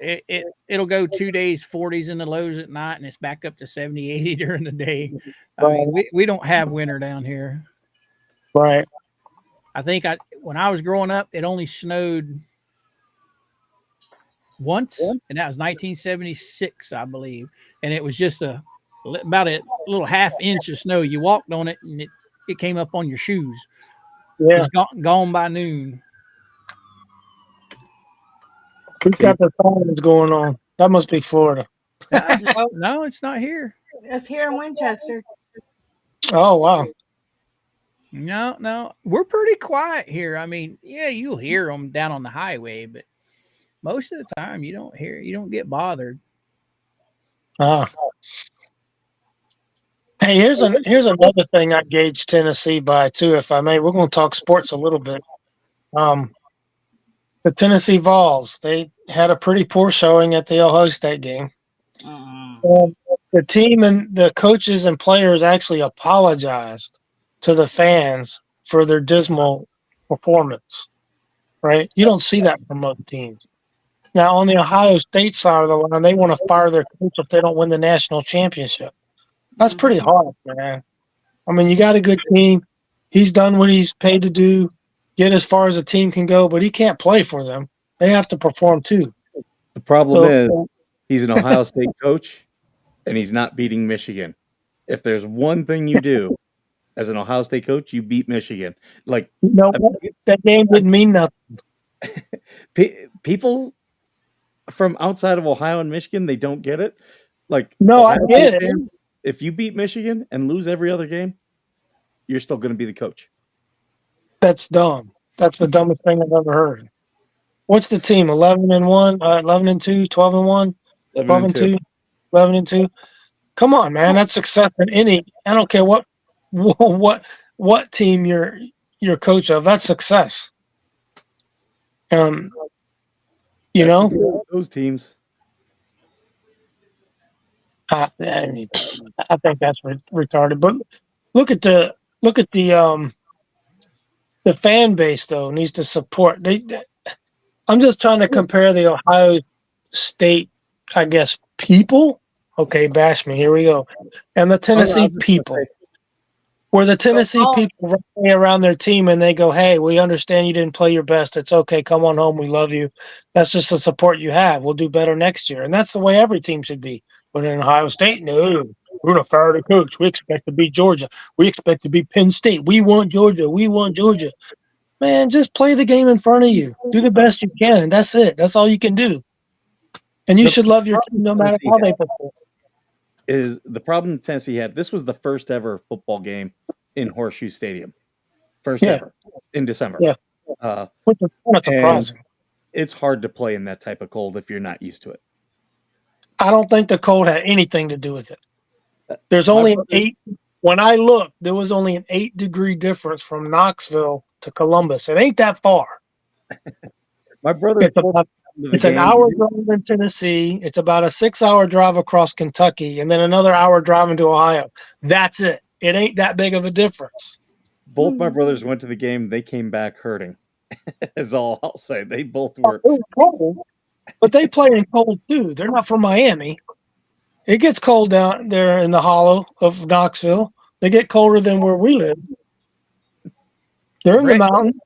it'll go 2 days 40s in the lows at night, and it's back up to 70, 80 during the day. I mean, we don't have winter down here. Right. I think when I was growing up, it only snowed once, and that was 1976, I believe. And it was just about a little half inch of snow. You walked on it, and it came up on your shoes. Yeah, It's gone by noon. we've got the fires going on. That must be Florida. Nope, No, it's not here. it's here in Winchester. Oh wow. No, we're pretty quiet here. I mean, yeah, you'll hear them down on the highway, but most of the time you don't get bothered. Ah. Hey, here's another thing I gauge Tennessee by too, if I may. We're going to talk sports a little bit. The Tennessee Vols, they had a pretty poor showing at the Ohio State game. The team and the coaches and players actually apologized to the fans for their dismal performance. Right? You don't see that from most teams. Now, on the Ohio State side of the line, they want to fire their coach if they don't win the national championship. That's pretty hard, man. I mean, you got a good team. He's done what he's paid to do, get as far as a team can go, but he can't play for them. They have to perform too. The problem is he's an Ohio State coach, and he's not beating Michigan. If there's one thing you do as an Ohio State coach, you beat Michigan. Like, that game didn't mean nothing. People from outside of Ohio and Michigan, they don't get it. Like, no, Ohio I get it. Fan, if you beat Michigan and lose every other game, you're still going to be the coach. That's dumb. That's the dumbest thing I've ever heard. What's the team? 11-1, 11-2, 12-1, 12-2, 11-2. Come on, man. That's success in any. I don't care what team you're coach of. That's success. You know, those teams. I mean, I think that's retarded. But look at the fan base though needs to support. I'm just trying to compare the Ohio State, I guess, people. Okay, bash me. Here we go. And the Tennessee people. Where the Tennessee people rally around their team and they go, hey, we understand you didn't play your best. It's okay. Come on home. We love you. That's just the support you have. We'll do better next year. And that's the way every team should be. But in Ohio State, no. We're going to fire the coach. We expect to beat Georgia. We expect to beat Penn State. We want Georgia. We want Georgia. Man, just play the game in front of you. Do the best you can. And that's it. That's all you can do. And you should love your team no matter how they perform. Is the problem Tennessee had? This was the first ever football game in Horseshoe Stadium. First ever in December. Yeah. Which is kind of surprising. It's hard to play in that type of cold if you're not used to it. I don't think the cold had anything to do with it. There's only when I looked, there was only an 8-degree difference from Knoxville to Columbus. It ain't that far. My brother. It's an hour drive in Tennessee. It's about a 6-hour drive across Kentucky, and then another hour driving to Ohio. That's it. It ain't that big of a difference. Both my brothers went to the game. They came back hurting. Is all I'll say. They both were. It was cold, but they play in cold too. They're not from Miami. It gets cold down there in the hollow of Knoxville. They get colder than where we live. They're in the mountains.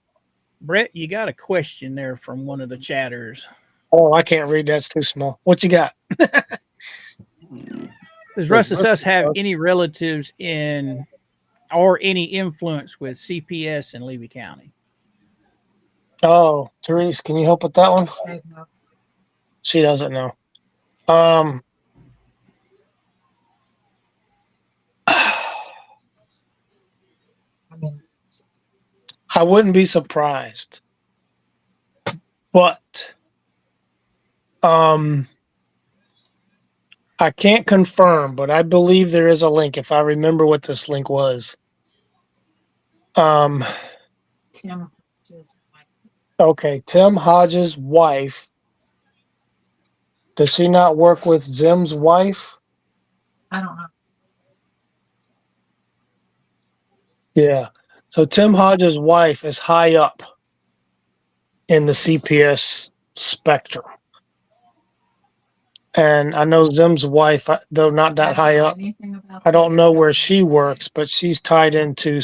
Brett, you got a question there from one of the chatters. Oh, I can't read. That's too small. What you got? Does Russell Suss have any relatives in or any influence with CPS in Levy County? Oh, Therese, can you help with that one? She doesn't know. I wouldn't be surprised. But I can't confirm, but I believe there is a link if I remember what this link was. Tim. Okay, Tim Hodges' wife. Does she not work with Zim's wife? I don't know. Yeah. So Tim Hodges' wife is high up in the CPS spectrum. And I know Zim's wife, though not that high up, I don't know where she works, but she's tied into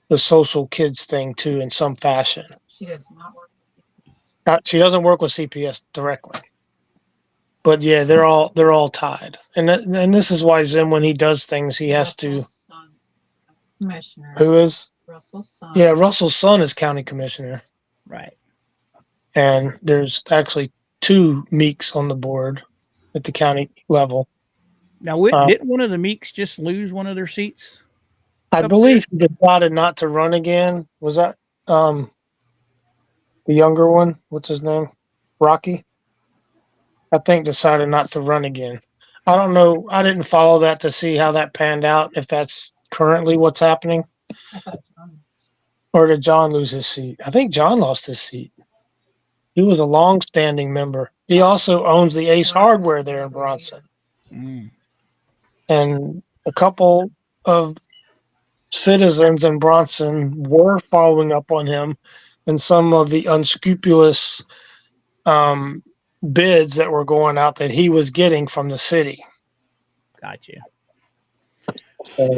the social kids thing too in some fashion. She does not work. She doesn't work with CPS directly, but yeah, they're all tied. And this is why Zim, when he does things, he has to. Commissioner. Who is? Russell's son. Yeah, Russell's son is county commissioner, Right. and there's actually 2 Meeks on the board at the county level. Now, didn't one of the Meeks just lose one of their seats? I believe he decided not to run again. Was that the younger one? What's his name? Rocky? I think decided not to run again. I don't know. I didn't follow that to see how that panned out, if that's currently what's happening. Or did John lose his seat? I think John lost his seat. He was a long-standing member. He also owns the Ace Hardware there in Bronson. Mm. And a couple of citizens in Bronson were following up on him and some of the unscrupulous bids that were going out that he was getting from the city. Gotcha. So,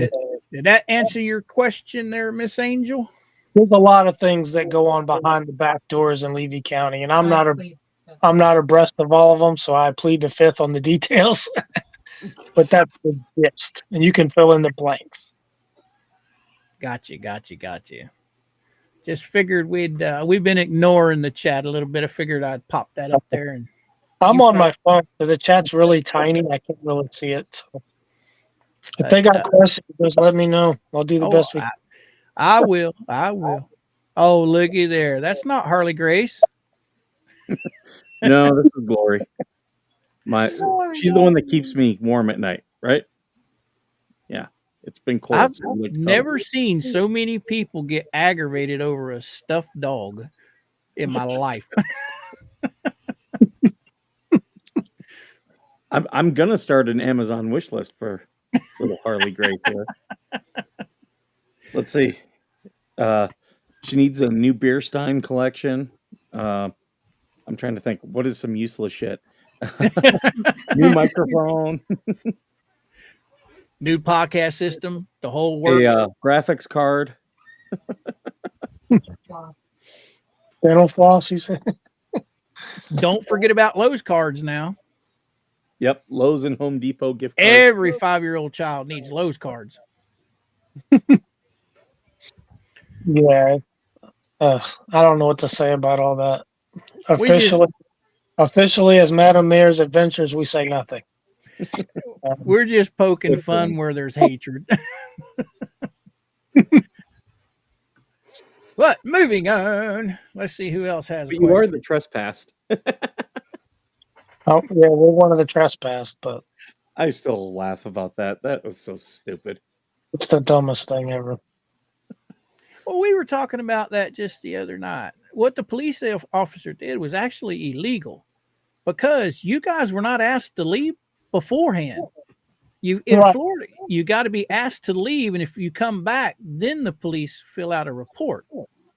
Did that answer your question there, Miss Angel? there's a lot of things that go on behind the back doors in Levy County, and I'm not abreast of all of them, so I plead the fifth on the details. But that's the gist, and you can fill in the blanks. Gotcha. Just figured we've been ignoring the chat a little bit. I figured I'd pop that up there. And I'm on my phone, so the chat's really tiny. I can't really see it. So. If they got questions, just let me know. I'll do the best we can. I will. Oh, looky there. That's not Harley Grace. No, this is Glory. She's the one that keeps me warm at night, right? Yeah. It's been cold. I've never seen so many people get aggravated over a stuffed dog in my life. I'm gonna start an Amazon wish list for little Harley Gray here. Let's see. She needs a new beer stein collection. I'm trying to think. What is some useless shit? New microphone. New podcast system. The whole works. A graphics card. Dental floss, you said. Don't forget about Lowe's cards now. Yep, Lowe's and Home Depot gift cards. Every 5-year-old child needs Lowe's cards. Yeah. I don't know what to say about all that. Officially, as Madam Mayor's Adventures, we say nothing. We're just poking fun where there's hatred. But moving on, let's see who else has. But you are the trespassed. Oh yeah, we're one of the trespassed, but I still laugh about that. That was so stupid. It's the dumbest thing ever. Well, we were talking about that just the other night. What the police officer did was actually illegal because you guys were not asked to leave beforehand. In Florida, you got to be asked to leave, and if you come back, then the police fill out a report.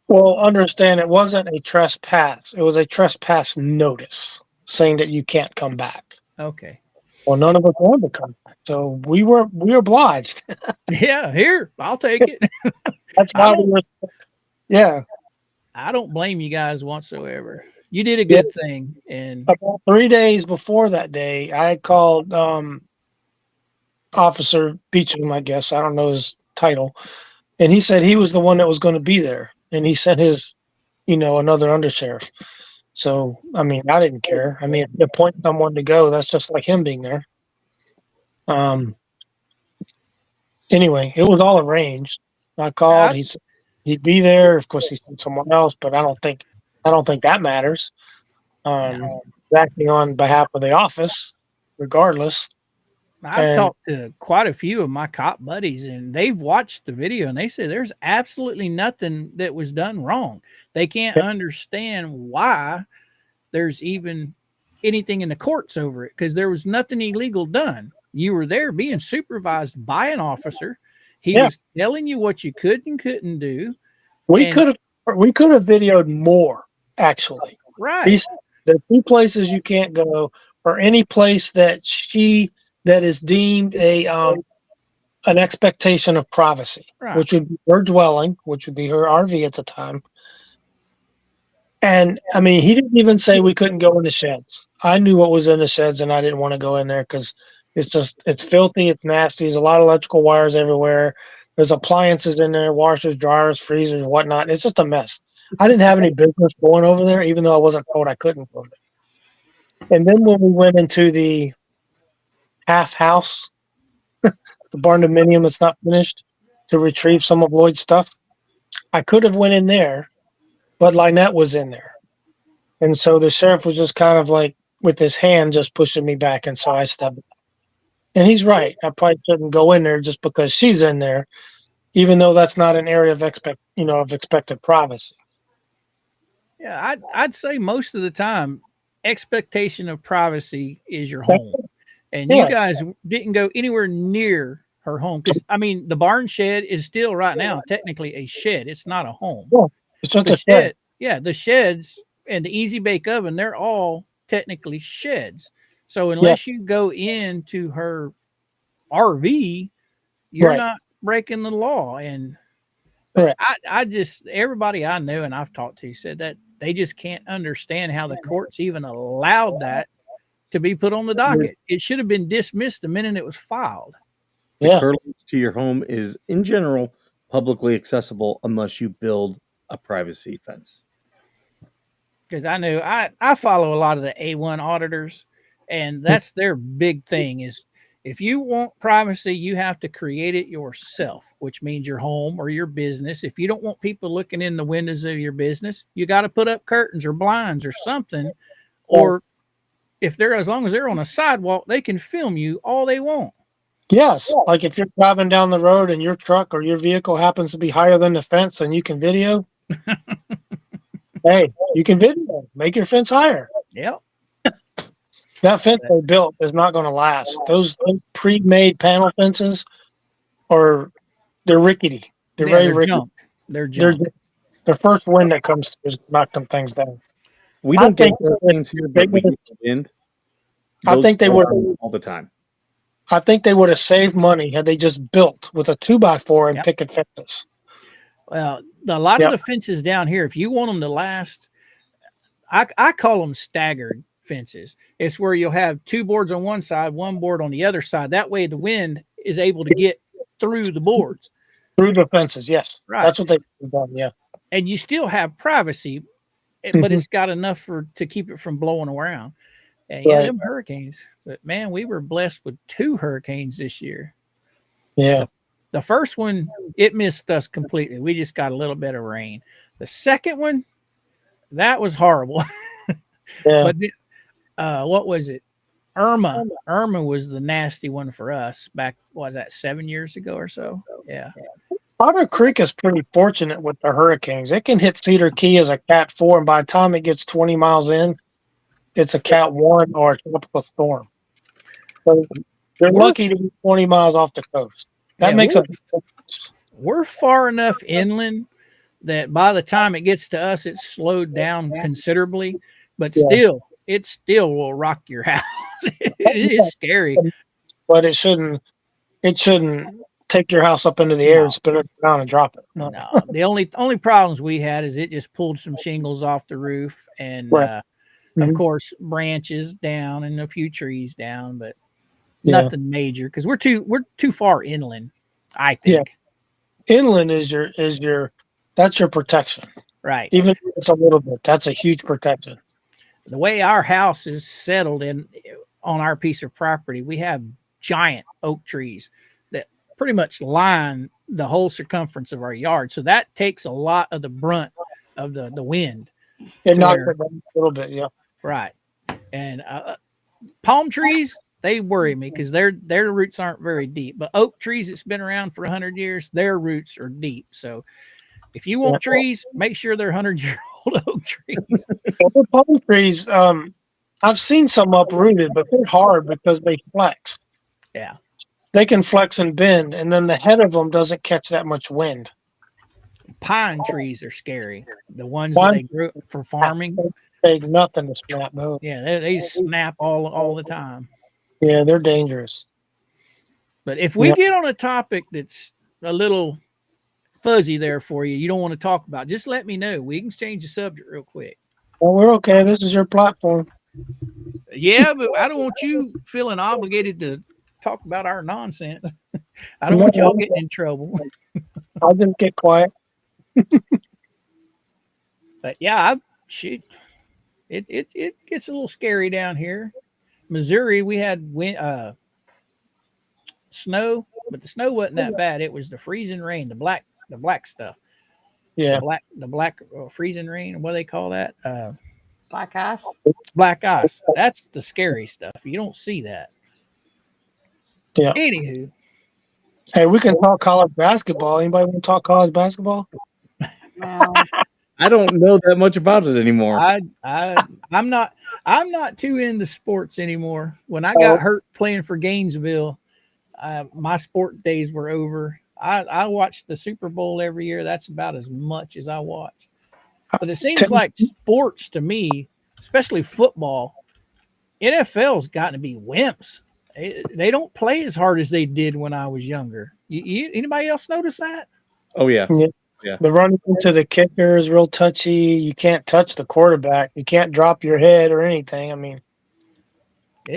Well, understand it wasn't a trespass; it was a trespass notice saying that you can't come back. Okay. Well, none of us wanted to come back, so we were obliged. Yeah, here, I'll take it. That's why we were. Yeah. I don't blame you guys whatsoever. You did a good thing. And about 3 days before that day, I called Officer Beecham, I guess. I don't know his title. And he said he was the one that was going to be there. And he sent his, another undersheriff. So, I mean, I didn't care. I mean, if you appoint someone to go, that's just like him being there. Anyway, it was all arranged. I called. He said he'd be there. Of course, he sent someone else, but I don't think that matters. Acting on behalf of the office, regardless. I've talked to quite a few of my cop buddies, and they've watched the video, and they say there's absolutely nothing that was done wrong. They can't understand why there's even anything in the courts over it because there was nothing illegal done. You were there being supervised by an officer. He was telling you what you could and couldn't do. We could have videoed more, actually. Right. The 2 places you can't go, or any place that is deemed an expectation of privacy, which would be her dwelling, which would be her RV at the time. And I mean, he didn't even say we couldn't go in the sheds. I knew what was in the sheds, and I didn't want to go in there because it's filthy, it's nasty. There's a lot of electrical wires everywhere. There's appliances in there, washers, dryers, freezers, whatnot. It's just a mess. I didn't have any business going over there, even though I wasn't told I couldn't go there. And then when we went into the half house, the barn dominium that's not finished, to retrieve some of Lloyd's stuff, I could have went in there, but Lynette was in there. And so the sheriff was just kind of like with his hand just pushing me back. And so I stepped back. And he's right. I probably shouldn't go in there just because she's in there, even though that's not an area of expected privacy. Yeah, I'd say most of the time, expectation of privacy is your home. And you guys didn't go anywhere near her home. Because, I mean, the barn shed is still right now technically a shed. It's not a home. Yeah, it's just the a shed. Yeah, the sheds and the easy bake oven, they're all technically sheds. So unless you go into her RV, you're not breaking the law. And I just, everybody I know and I've talked to said that they just can't understand how the courts even allowed that to be put on the docket. It should have been dismissed the minute it was filed. The curtilage to your home is, in general, publicly accessible unless you build a privacy fence. Because I know I follow a lot of the A1 auditors, and that's their big thing is if you want privacy, you have to create it yourself, which means your home or your business. If you don't want people looking in the windows of your business, you got to put up curtains or blinds or something. Or if they're, as long as they're on a sidewalk, they can film you all they want. Yes. Like if you're driving down the road and your truck or your vehicle happens to be higher than the fence and you can video, hey, you can video. Make your fence higher. Yep. That fence they built is not going to last. Those pre-made panel fences they're rickety. They're very rickety. Junk. They're junk. The first wind that comes through knock them things down. We don't get hurricanes here, but we get the wind. I think they would all the time. I think they would have saved money had they just built with a 2x4 and picket fences. Well, a lot of the fences down here, if you want them to last, I call them staggered fences. It's where you'll have two boards on one side, one board on the other side. That way the wind is able to get through the boards. Through the fences, yes. Right. That's what they've done, yeah. And you still have privacy, but it's got enough to keep it from blowing around. And them hurricanes. But man, we were blessed with 2 hurricanes this year. Yeah. The first one, it missed us completely. We just got a little bit of rain. The second one, that was horrible. Yeah. But what was it? Irma. Irma was the nasty one for us back, what was that, 7 years ago or so? Yeah. Otter Creek is pretty fortunate with the hurricanes. It can hit Cedar Key as a Cat 4, and by the time it gets 20 miles in, it's a Cat 1 or a tropical storm. So they're lucky to be 20 miles off the coast. That makes a difference. We're far enough inland that by the time it gets to us, it's slowed down considerably, but still, it still will rock your house. It is scary. But it shouldn't take your house up into the air and spin it down and drop it. No. The only problems we had is it just pulled some shingles off the roof and of course branches down and a few trees down, but nothing major because we're too far inland, I think. Yeah. Inland is that's your protection. Right. Even if it's a little bit, that's a huge protection. The way our house is settled on our piece of property, we have giant oak trees that pretty much line the whole circumference of our yard. So that takes a lot of the brunt of the wind. It knocks it down a little bit, yeah. Right. And palm trees, they worry me because their roots aren't very deep. But oak trees that's been around for 100 years, their roots are deep. So if you want trees, make sure they're 100-year-old oak trees. The palm trees, I've seen some uprooted, but they're hard because they flex. Yeah. They can flex and bend, and then the head of them doesn't catch that much wind. Pine trees are scary. The ones that they grew for farming. Take nothing to snap. No. Yeah, they snap all the time. Yeah, they're dangerous. But if we get on a topic that's a little fuzzy there for you, you don't want to talk about, just let me know. We can change the subject real quick. Well, we're okay. This is your platform. Yeah, but I don't want you feeling obligated to talk about our nonsense. I don't No, want y'all getting in trouble. I'll just get quiet. But yeah, shoot, it gets a little scary down here. Missouri, we had snow, but the snow wasn't that bad. It was the freezing rain, the black stuff, Yeah. the black freezing rain. What do they call that? Black ice. Black ice. That's the scary stuff. You don't see that. Yeah. Anywho, Hey, we can talk college basketball. Anybody want to talk college basketball? Well, I don't know that much about it anymore. I'm not too into sports anymore. When I Oh. got hurt playing for Gainesville, my sport days were over. I watch the Super Bowl every year. That's about as much as I watch. But it seems like sports to me, especially football, NFL's gotten to be wimps. They don't play as hard as they did when I was younger. Anybody else notice that? Oh yeah. Yeah. Yeah. The running into the kicker is real touchy. You can't touch the quarterback. You can't drop your head or anything. I mean,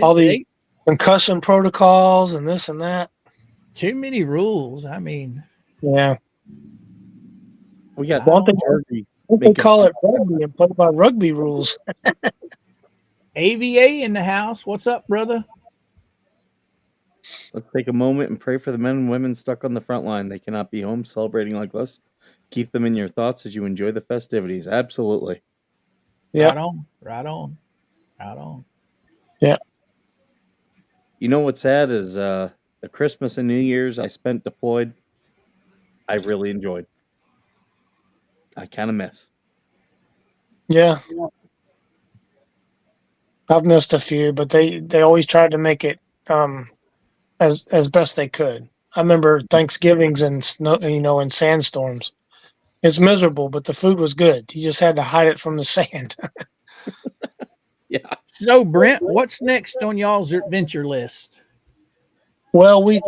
all these concussion protocols and this and that. Too many rules. I mean, yeah. We got they call it rugby and play by rugby rules. AVA in the house. What's up, brother? Let's take a moment and pray for the men and women stuck on the front line. They cannot be home celebrating like us. Keep them in your thoughts as you enjoy the festivities. Absolutely. Yep. Right on. Right on. Right on. Yeah. You know what's sad is the Christmas and New Year's I spent deployed, I really enjoyed. I kind of miss. Yeah. I've missed a few, but they always tried to make it as best they could. I remember Thanksgivings and snow, and sandstorms. It's miserable, but the food was good. You just had to hide it from the sand. Yeah. So, Brent, what's next on y'all's adventure list? Well, we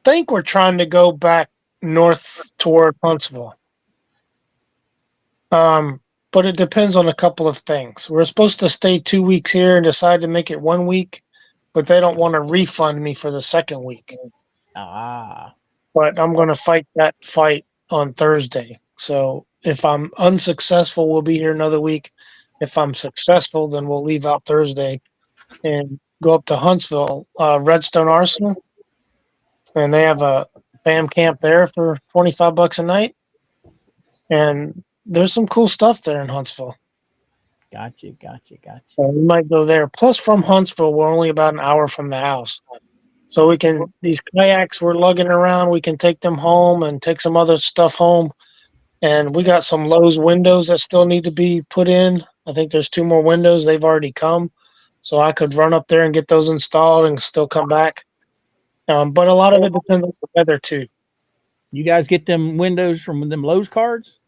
think we're trying to go back north toward Huntsville. But it depends on a couple of things. We're supposed to stay 2 weeks here and decide to make it 1 week, but they don't want to refund me for the second week. Ah. But I'm going to fight that fight on Thursday. So if I'm unsuccessful, we'll be here another week. If I'm successful, then we'll leave out Thursday and go up to Huntsville, Redstone Arsenal, and they have a BAM camp there for $25 a night. And there's some cool stuff there in Huntsville. Gotcha. So we might go there. Plus, from Huntsville, we're only about an hour from the house. So we can, these kayaks we're lugging around, we can take them home and take some other stuff home. And we got some Lowe's windows that still need to be put in. I think there's 2 more windows. They've already come. So I could run up there and get those installed and still come back. But a lot of it depends on the weather too. You guys get them windows from them Lowe's cards?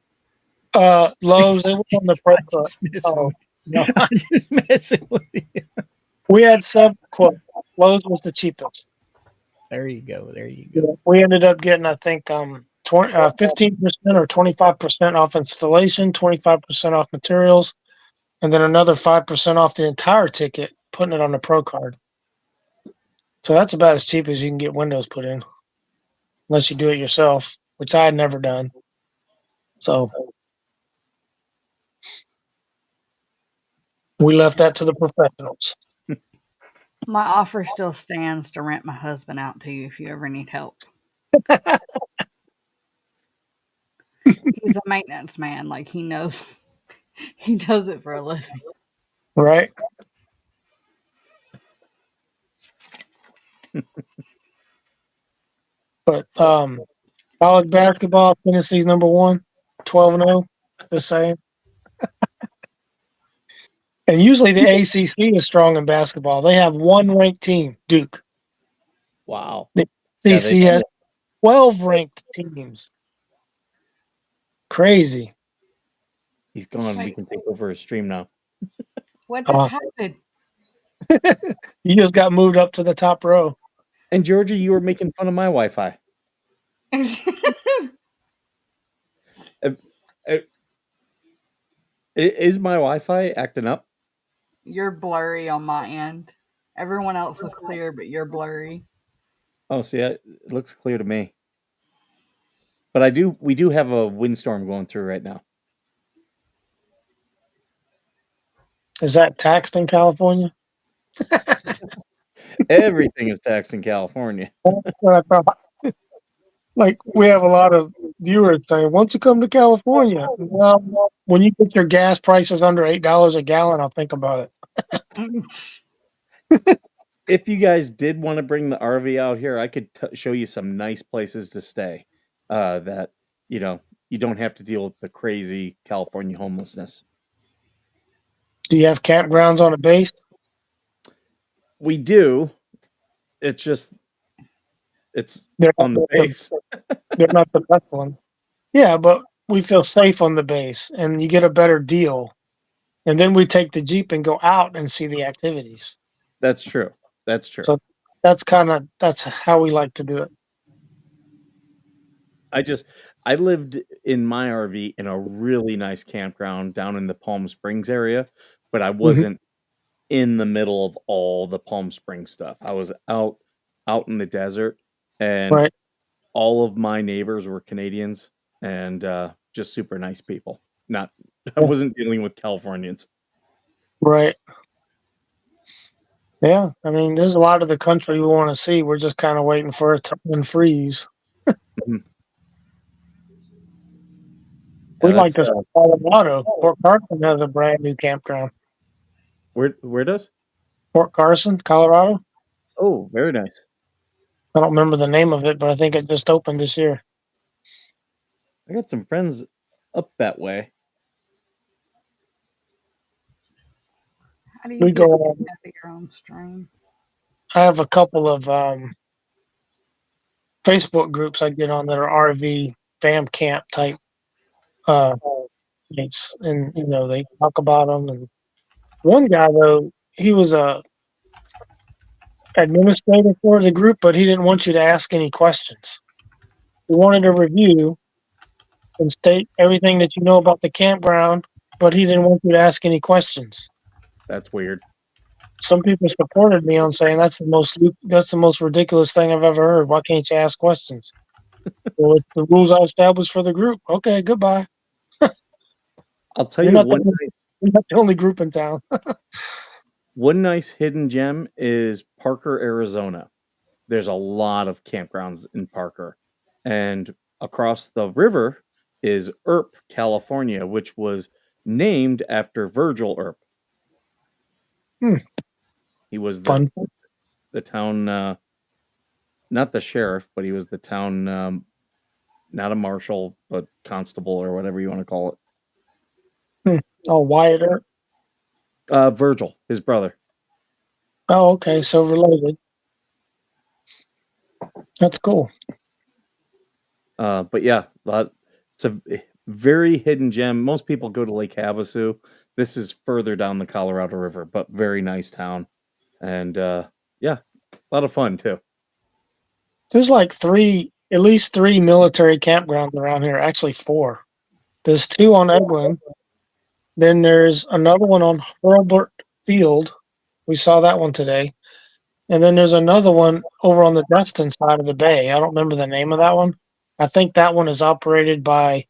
Lowe's, they were on the pro card. Oh, no. I'm just messing with you. We had 7 quotes. Lowe's was the cheapest. There you go. We ended up getting, I think, 15% or 25% off installation, 25% off materials, and then another 5% off the entire ticket, putting it on the pro card. So that's about as cheap as you can get windows put in, unless you do it yourself, which I had never done. So we left that to the professionals. my offer still stands to rent my husband out to you if you ever need help. He's a maintenance man. Like, he knows. He does it for a living. Right. But college basketball, Tennessee's number 1, 12-0, the same. And usually the ACC is strong in basketball. They have 1 ranked team, Duke. Wow. The ACC has 12 ranked teams. Crazy. He's gone. We can take over his stream now. What just happened? You just got moved up to the top row. And Georgia, you were making fun of my Wi-Fi. Is my Wi-Fi acting up? You're blurry on my end. Everyone else is clear, but you're blurry. Oh, see, it looks clear to me. But we do have a windstorm going through right now. Is that taxed in California? Everything is taxed in California. That's what I thought. Like, we have a lot of viewers saying, "Won't you come to California?" Well, when you get your gas prices under $8 a gallon, I'll think about it. If you guys did want to bring the RV out here, I could show you some nice places to stay. That you don't have to deal with the crazy California homelessness. Do you have campgrounds on a base? We do. It's just They're on the not base. they're not the best one. Yeah, but we feel safe on the base, and you get a better deal. And then we take the Jeep and go out and see the activities. That's true. That's true. So that's how we like to do it. I lived in my RV in a really nice campground down in the Palm Springs area, but I wasn't in the middle of all the Palm Springs stuff. I was out in the desert, and Right. all of my neighbors were Canadians and just super nice people. I Yeah. wasn't dealing with Californians. Right. Yeah. I mean, there's a lot of the country we want to see. We're just kind of waiting for it to unfreeze. Mhm. We'd like That's to see Colorado. Fort Carson has a brand new campground. where does? Fort Carson, Colorado. Oh, very nice. I don't remember the name of it, but I think it just opened this year. I got some friends up that way. How do you We get go. your own stream? I have a couple of Facebook groups I get on that are RV fam camp type uh mates, and they talk about them. And one guy though, he was a administrator for the group, but he didn't want you to ask any questions. He wanted a review and state everything that you know about the campground, but he didn't want you to ask any questions. That's weird. Some people supported me on saying that's the most ridiculous thing I've ever heard. Why can't you ask questions? Well, it's the rules I established for the group. Okay, goodbye. I'll tell You're you not you're not the only group in town. one nice hidden gem is Parker, Arizona. There's a lot of campgrounds in Parker. And across the river is Earp, California, which was named after Virgil Earp. He was Fun. the town, not the sheriff, but he was the town, not a marshal, but constable or whatever you want to call it. Oh, Wyatt Earp. Virgil, his brother. Oh, okay. So related. That's cool. But yeah, it's a very hidden gem. Most people go to Lake Havasu. This is further down the Colorado River, but very nice town. And yeah, a lot of fun too. There's like at least three military campgrounds around here. Actually, four. There's two on Edwin. Then there's another one on Hurlburt Field. We saw that one today. And then there's another one over on the Destin side of the bay. I don't remember the name of that one. I think that one is operated by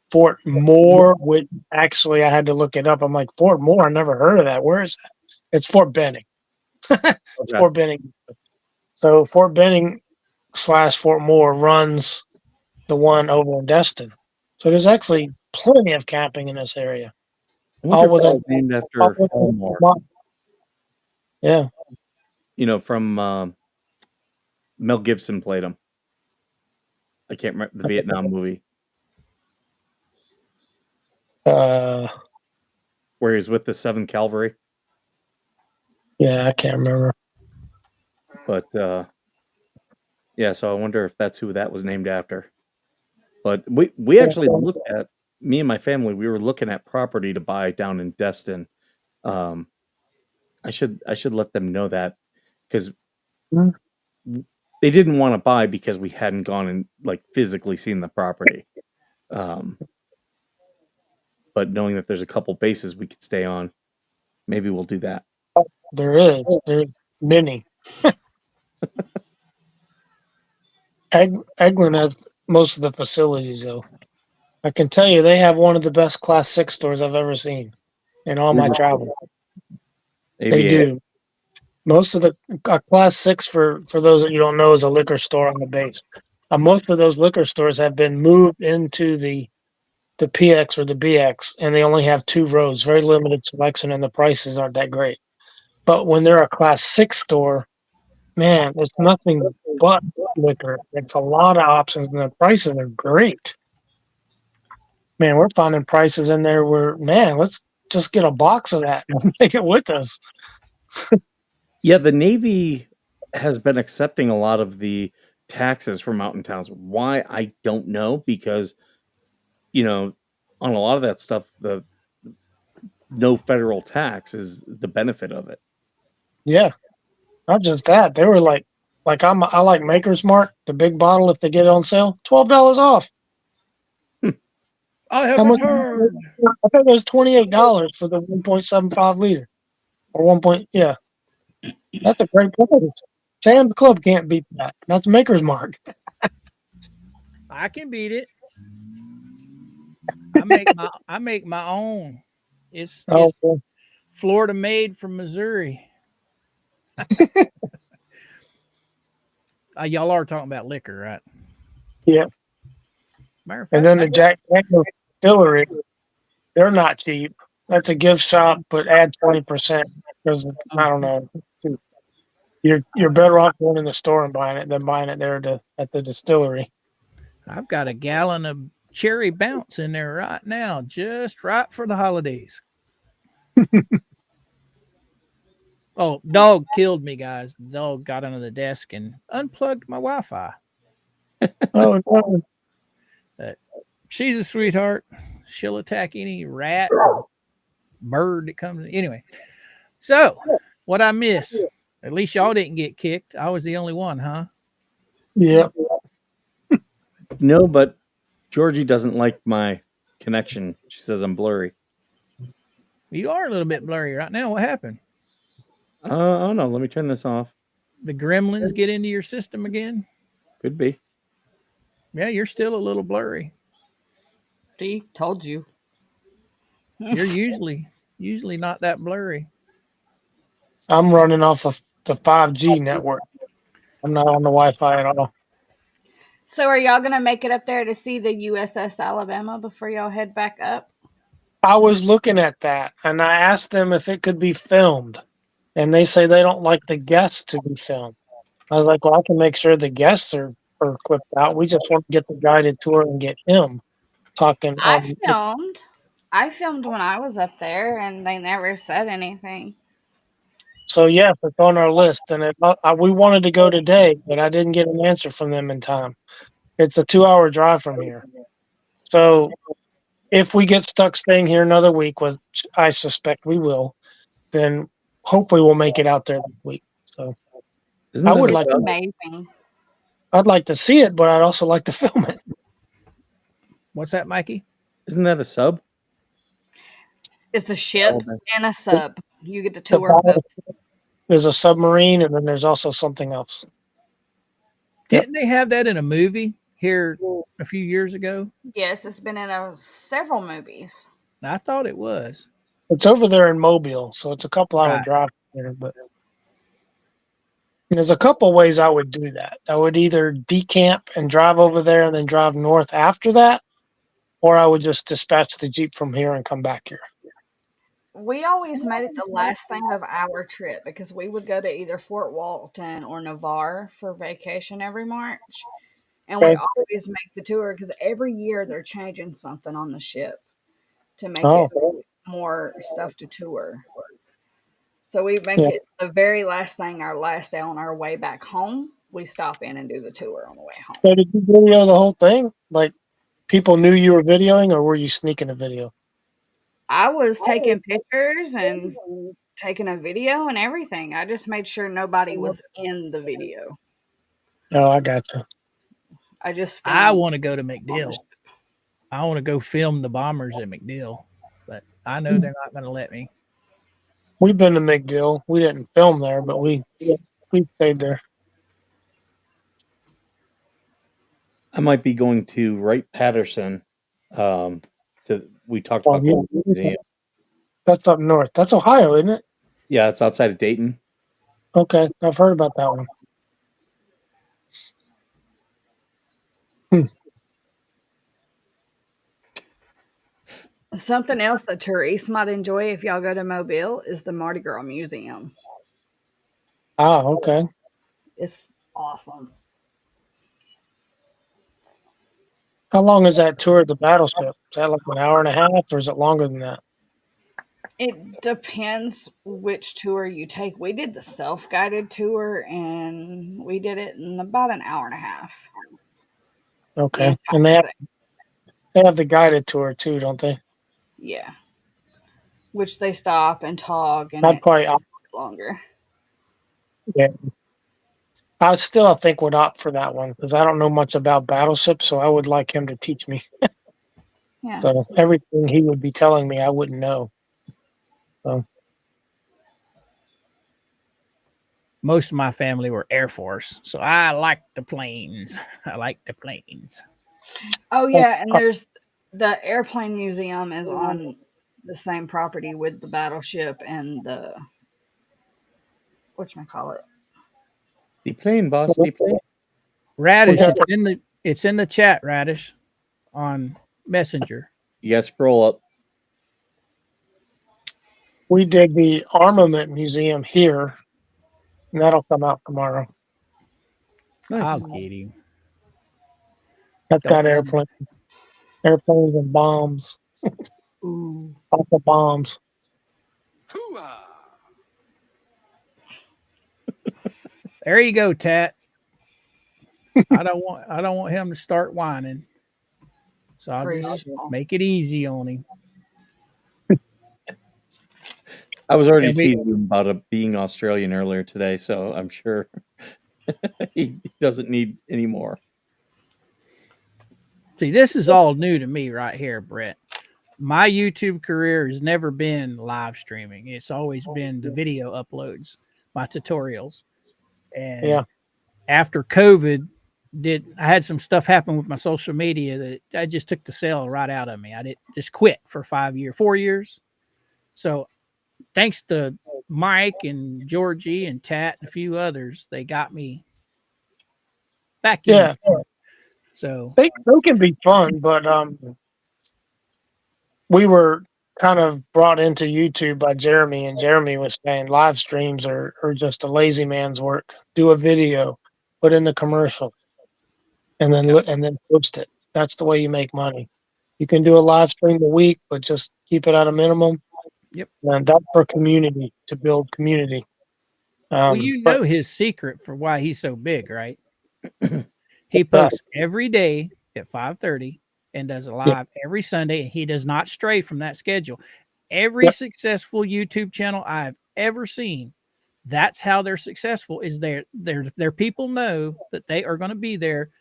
Fort Moore, which actually I had to look it up. I'm like, Fort Moore? I never heard of that. Where is that? It's Fort Benning. It's Fort Benning. So Fort Benning / Fort Moore runs the one over in Destin. So there's actually plenty of camping in this area. I wonder if that was named after Elmore. Yeah. From Mel Gibson played him. I can't remember the Vietnam movie. Where he was with the 7th Cavalry. Yeah, I can't remember. But yeah, so I wonder if that's who that was named after. But we actually looked at, me and my family, we were looking at property to buy down in Destin. I should let them know that, because they didn't want to buy because we hadn't gone and like physically seen the property. But but knowing that there's a couple bases we could stay on, maybe we'll do that. There's many. Eglin has most of the facilities, though. I can tell you they have one of the best Class 6 stores I've ever seen in all my travel. They do. Most of the Class 6, for those that you don't know, is a liquor store on the base. Most of those liquor stores have been moved into the PX or the BX, and they only have 2 rows, very limited selection, and the prices aren't that great. But when they're a Class 6 store, man, it's nothing but liquor. It's a lot of options, and the prices are great. Man, we're finding prices in there where, man, let's just get a box of that and take it with us. Yeah, the Navy has been accepting a lot of the taxes for mountain towns. Why, I don't know, because, on a lot of that stuff, the no federal tax is the benefit of it. Yeah, not just that. They were like I like Maker's Mark, the big bottle. If they get it on sale, $12 off. I have How much? returned. I think it was $28 for the 1.75 liter, or 1. Yeah, that's a great price. Sam's Club can't beat that. That's Maker's Mark. I can beat it. I make my own. It's Okay. Florida made from Missouri. Y'all are talking about liquor, right? Yeah. Matter of And fact, then the Jack Daniel's Distillery, they're not cheap. That's a gift shop, but add 20% because I don't know. You're better off going in the store and buying it than buying it there at the distillery. I've got a gallon of cherry bounce in there right now, just right for the holidays. Oh, dog killed me, guys. The dog got under the desk and unplugged my Wi-Fi. Oh no. She's a sweetheart. She'll attack any rat or bird that comes. Anyway, so what I miss? At least y'all didn't get kicked. I was the only one, huh? Yeah. No, but Georgie doesn't like my connection. She says I'm blurry. You are a little bit blurry right now. What happened? Oh no, let me turn this off. The gremlins get into your system again? Could be. Yeah, you're still a little blurry. See, told you. You're usually not that blurry. I'm running off of the 5G network. I'm not on the Wi-Fi at all. So are y'all going to make it up there to see the USS Alabama before y'all head back up? I was looking at that, and I asked them if it could be filmed, and they say they don't like the guests to be filmed. I was like, well, I can make sure the guests are clipped out. We just want to get the guided tour and get him talking. I filmed when I was up there, and they never said anything. So yes, it's on our list, and we wanted to go today, but I didn't get an answer from them in time. It's a 2-hour drive from here. So if we get stuck staying here another week, which I suspect we will, then hopefully we'll make it out there this week. So I would like amazing. I'd like to see it, but I'd also like to film it. What's that, Mikey? Isn't that a sub? It's a ship and a sub. You get to tour both. There's a submarine, and then there's also something else. Didn't they have that in a movie here a few years ago? Yes, it's been in several movies. I thought it was. It's over there in Mobile, so it's a couple hour drive there, but there's a couple ways I would do that. I would either decamp and drive over there and then drive north after that, or I would just dispatch the Jeep from here and come back here. We always made it the last thing of our trip because we would go to either Fort Walton or Navarre for vacation every March. And we always make the tour because every year they're changing something on the ship to make it more stuff to tour. So we make it the very last thing, our last day on our way back home. We stop in and do the tour on the way home. So did you video the whole thing? Like people knew you were videoing, or were you sneaking a video? I was taking pictures and taking a video and everything. I just made sure nobody was in the video. Oh, I got you. I want to go to MacDill. I want to go film the bombers at MacDill. I know they're not going to let me. We've been to McGill. We didn't film there, but we stayed there. I might be going to Wright-Patterson. We talked about going to the museum. That's up north. That's Ohio, isn't it? Yeah, it's outside of Dayton. Okay, I've heard about that one. Something else that tourists might enjoy if y'all go to Mobile is the Mardi Gras Museum. Ah, okay. It's awesome. How long is that tour of the battleship? Is that like an hour and a half, or is it longer than that? It depends which tour you take. We did the self-guided tour, and we did it in about an hour and a half. Okay, and they have the guided tour too, don't they? Yeah. Which they stop and talk, and I'd probably it's longer. Yeah. I still, think, would opt for that one because I don't know much about battleships, so I would like him to teach me. Yeah. So everything he would be telling me, I wouldn't know. So Most of my family were Air Force, so I like the planes. I like the planes. Oh yeah, and there's the airplane museum is on the same property with the battleship and the whatchamacallit. The plane, boss. The plane. Radish, it's in the chat, Radish, on Messenger. You guys scroll up. we did the armament museum here, and that'll come out tomorrow. Nice. I'll get him. That's got airplanes and bombs. Ooh. Lots of bombs. There you go, Tat. I don't want him to start whining. So I'll just make it easy on him. I was already teasing him about being Australian earlier today, so I'm sure he doesn't need any more. See, this is all new to me right here, Brett. My YouTube career has never been live streaming. It's always been the video uploads, my tutorials. And after COVID, I had some stuff happen with my social media that I just took the sale right out of me. I just quit for 4 years. So thanks to Mike and Georgie and Tat and a few others, they got me back in. Yeah. So they can be fun, but we were kind of brought into YouTube by Jeremy, and Jeremy was saying live streams are just a lazy man's work. Do a video, put in the commercial, and then post it. That's the way you make money. You can do a live stream a week, but just keep it at a minimum. Yep. And that's for community, to build community. Well, you know his secret for why he's so big, right? He posts every day at 5:30 and does a live every Sunday, and he does not stray from that schedule. Every successful YouTube channel I've ever seen, that's how they're successful. Is their people know that they are going to be there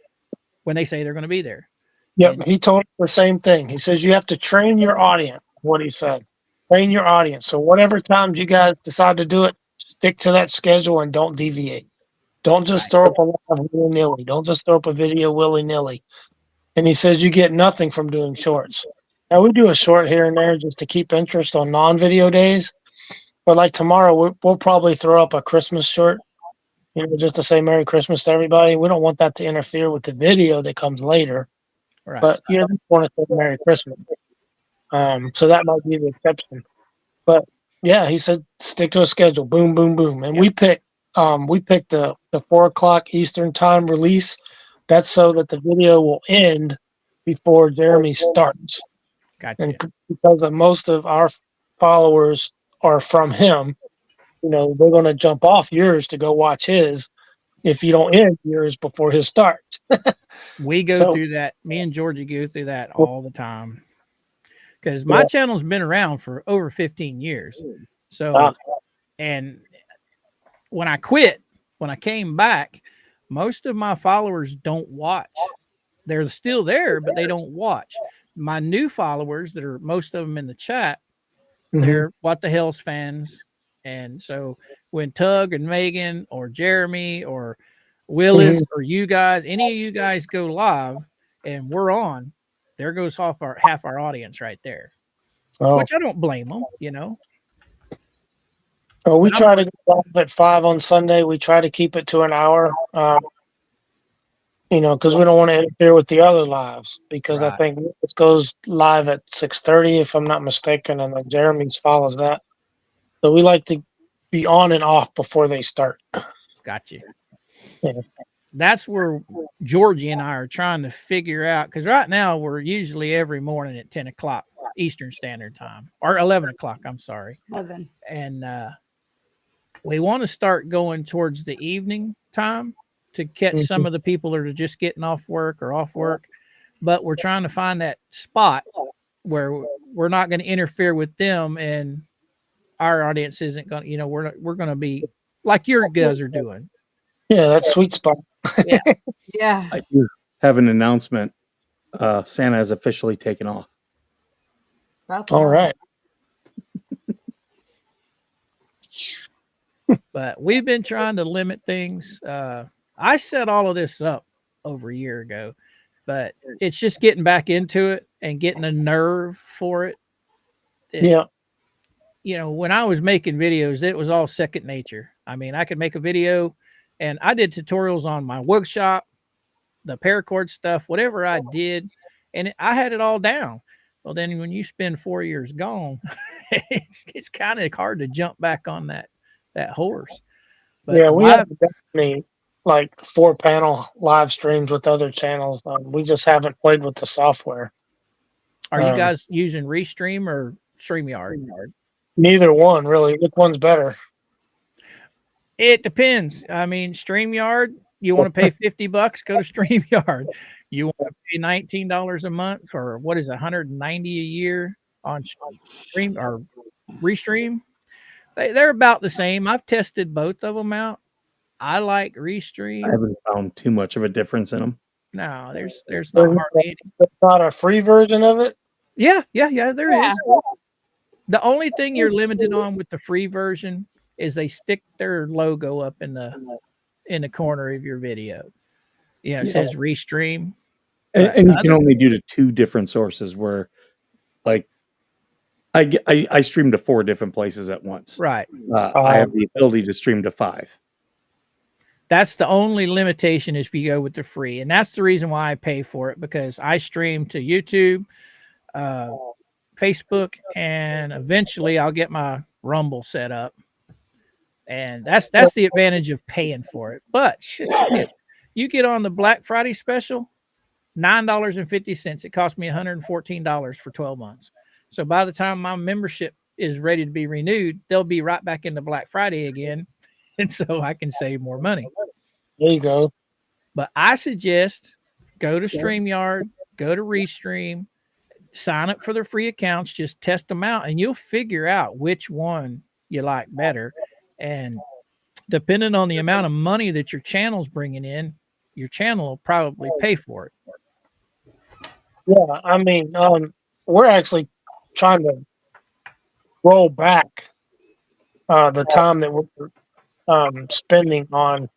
when they say they're going to be there. Yep, he told us the same thing. He says you have to train your audience. What he said, train your audience. So whatever times you guys decide to do it, stick to that schedule and don't deviate. Don't just throw up a live willy-nilly. Don't just throw up a video willy-nilly. And he says you get nothing from doing shorts. Now we do a short here and there just to keep interest on non-video days. But like tomorrow, we'll probably throw up a Christmas short, just to say Merry Christmas to everybody. We don't want that to interfere with the video that comes later. Right. But you just want to say Merry Christmas. So that might be the exception. But yeah, he said stick to a schedule. Boom, boom, boom. And we picked the 4:00 Eastern time release. That's so that the video will end before Jeremy starts. Gotcha. And because most of our followers are from him, they're going to jump off yours to go watch his if you don't end yours before his start. We go through that. Me and Georgie go through that all the time. Because my channel's been around for over 15 years. So, and when I quit, when I came back, most of my followers don't watch. They're still there, but they don't watch. My new followers that are most of them in the chat, They're What the Hell's fans. And so when Tug and Megan or Jeremy or Willis or you guys, any of you guys go live and we're on, there goes half our audience right there. Oh, Which I don't blame them, you know. well, we But I'm try to go live at 5 on Sunday. We try to keep it to an hour. You know, because we don't want to interfere with the other lives. Because I Right. think it goes live at 6:30, if I'm not mistaken, and then Jeremy's follows that. So we like to be on and off before they start. Got you. Yeah. That's where Georgie and I are trying to figure out, because right now we're usually every morning at 10 o'clock Eastern Standard Time, or 11 o'clock, I'm sorry. 11. And we want to start going towards the evening time to catch some of the people that are just getting off work or off work. But we're trying to find that spot where we're not going to interfere with them, and our audience isn't going to, you know, we're going to be like your guys are doing. Yeah, that's sweet spot. Yeah. Yeah. I do have an announcement. Santa has officially taken off. All right. But we've been trying to limit things. I set all of this up over a year ago, but it's just getting back into it and getting a nerve for it. Yeah. You know, when I was making videos, it was all second nature. I mean, I could make a video, and I did tutorials on my workshop, the paracord stuff, whatever I did, and I had it all down. Well, then when you spend 4 years gone, it's kind of hard to jump back on that horse. But Yeah, we have definitely like 4-panel live streams with other channels. We just haven't played with the software. Are you guys using Restream or StreamYard? Neither one, really. Which one's better? It depends. I mean, StreamYard, you want to pay $50, go to StreamYard. You want to pay $19 a month, or what is it, $190 a year on Stream or Restream? They're about the same. I've tested both of them out. I like Restream. I haven't found too much of a difference in them. No, there's not hardly any. There's not a free version of it? Yeah, there is. The only thing you're limited on with the free version is they stick their logo up in the corner of your video. You know, it says Restream. And you can only do to 2 different sources where, like, I stream to 4 different places at once. Right. I have the ability to stream to 5. That's the only limitation is if you go with the free. And that's the reason why I pay for it, because I stream to YouTube, Facebook, and eventually I'll get my Rumble set up. And that's the advantage of paying for it. But shit, you get on the Black Friday special, $9.50. It cost me $114 for 12 months. So by the time my membership is ready to be renewed, they'll be right back into Black Friday again. And so I can save more money. There you go. But I suggest go to StreamYard, go to Restream, sign up for their free accounts, just test them out, and you'll figure out which one you like better. And depending on the amount of money that your channel's bringing in, your channel will probably pay for it. Yeah, I mean, we're actually trying to roll back the time that we're spending on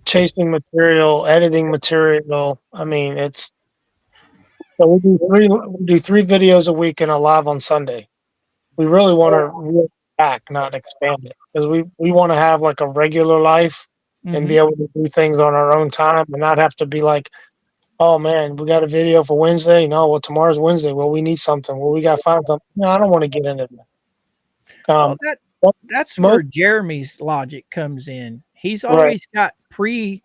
chasing material, editing material. I mean, it's so we do 3 videos a week and a live on Sunday. We really want to reel back, not expand it, because we want to have like a regular life and be able to do things on our own time and not have to be like, oh man, we got a video for Wednesday. No, well, tomorrow's Wednesday. Well, we need something. Well, we got to find something. No, I don't want to get into that. That's where Jeremy's logic comes in. He's always got pre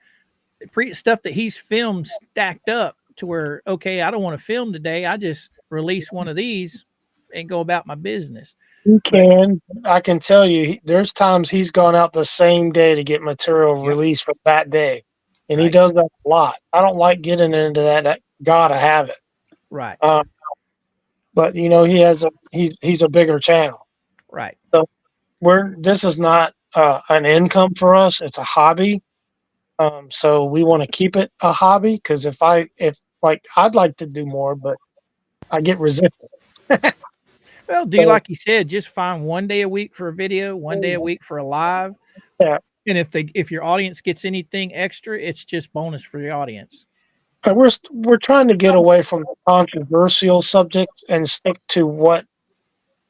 stuff that he's filmed stacked up to where, okay, I don't want to film today. I just release one of these and go about my business. He can. I can tell you, there's times he's gone out the same day to get material released for that day. And he does that a lot. I don't like getting into that. I gotta have it. Right. But you know, he's a bigger channel. Right. So this is not an income for us. It's a hobby. So we want to keep it a hobby, because if I'd like to do more, but I get resistant. Well, do like you said, just find 1 day a week for a video, 1 day a week for a live. Yeah. And if your audience gets anything extra, it's just bonus for the audience. But we're trying to get away from controversial subjects and stick to what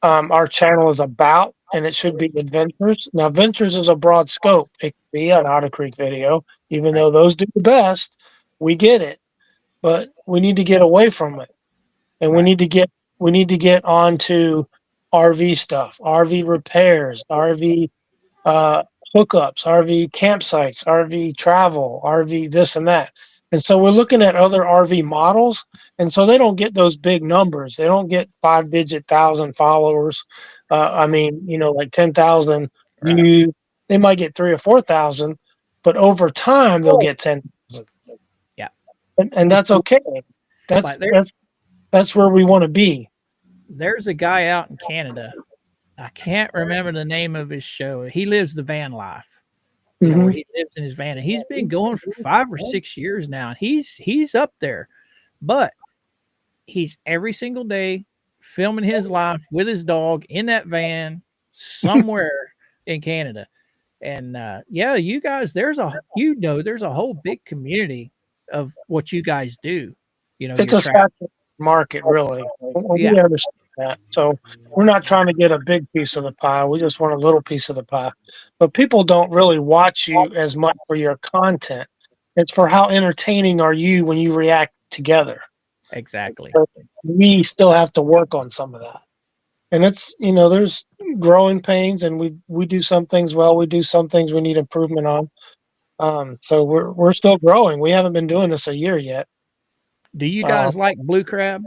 our channel is about, and it should be adventures. Now, adventures is a broad scope. It could be an Otter Creek video, even though those do the best. We get it, but we need to get away from it, and we need to get on to RV stuff, RV repairs, RV uh, hookups, RV campsites, RV travel, RV this and that. And so we're looking at other RV models. And so they don't get those big numbers. They don't get 5-digit thousand followers. Like 10,000 views. They might get 3 or 4,000, but over time they'll get 10,000. Yeah. And that's okay. That's where we want to be. There's a guy out in Canada. I can't remember the name of his show. He lives the van life. You know, where he lives in his van, and he's been going for 5 or 6 years now. And he's up there, but he's every single day filming his life with his dog in that van somewhere in Canada. And you guys, there's a whole big community of what you guys do. You know, it's a saturated market, really. We understand that. So we're not trying to get a big piece of the pie. We just want a little piece of the pie. But people don't really watch you as much for your content. It's for how entertaining are you when you react together. Exactly. So we still have to work on some of that. And it's, there's growing pains, and we do some things well. We do some things we need improvement on. So we're still growing. We haven't been doing this a year yet. Do you guys like blue crab?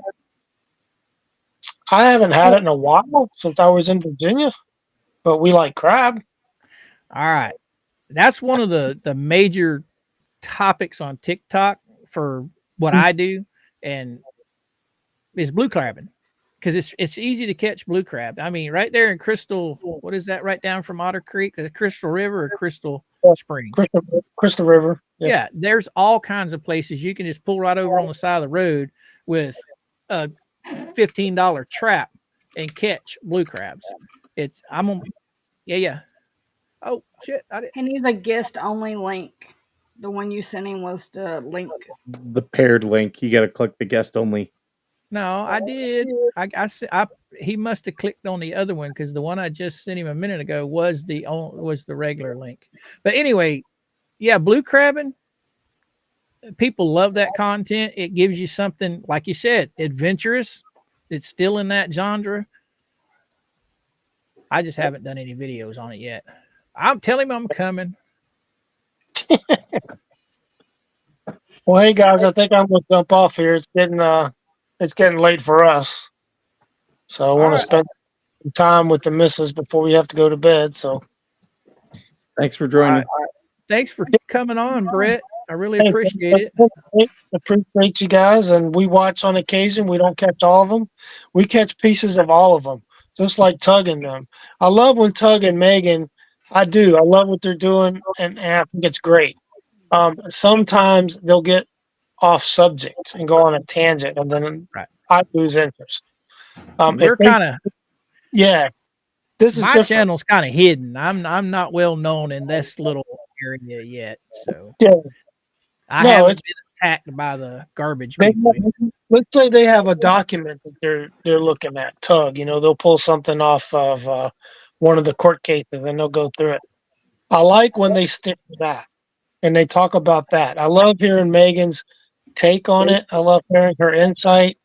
I haven't had it in a while since I was in Virginia, but we like crab. All right. That's one of the major topics on TikTok for what I do, and is blue crabbing, because it's easy to catch blue crab. I mean, right there in Crystal, what is that right down from Otter Creek? The Crystal River or Crystal Springs? Crystal River. Yeah, there's all kinds of places you can just pull right over on the side of the road with a $15 trap and catch blue crabs. Oh shit! He needs a guest only link. The one you sent him was the link. The paired link. You got to click the guest only. No, I did. He must have clicked on the other one, because the one I just sent him a minute ago was the regular link. But anyway, yeah, blue crabbing. People love that content. It gives you something, like you said, adventurous. It's still in that genre. I just haven't done any videos on it yet. I'm telling him I'm coming. Well, hey guys, I think I'm going to jump off here. It's getting late for us, so I want to spend some time with the missus before we have to go to bed. So, thanks for joining. Thanks for coming on, Brett. I really appreciate it. Appreciate you guys, and we watch on occasion. We don't catch all of them. We catch pieces of all of them, just like Tug and them. I love when Tug and Megan. I do. I love what they're doing, and I think it's great. Sometimes they'll get off subject and go on a tangent, and then I lose interest. We're kind of This is my different. channel's kind of hidden. I'm not well known in this little area yet, so I haven't been attacked by the garbage people. Let's say they have a document that they're looking at. Tug, they'll pull something off of one of the court cases and they'll go through it. I like when they stick to that and they talk about that. I love hearing Megan's take on it. I love hearing her insight,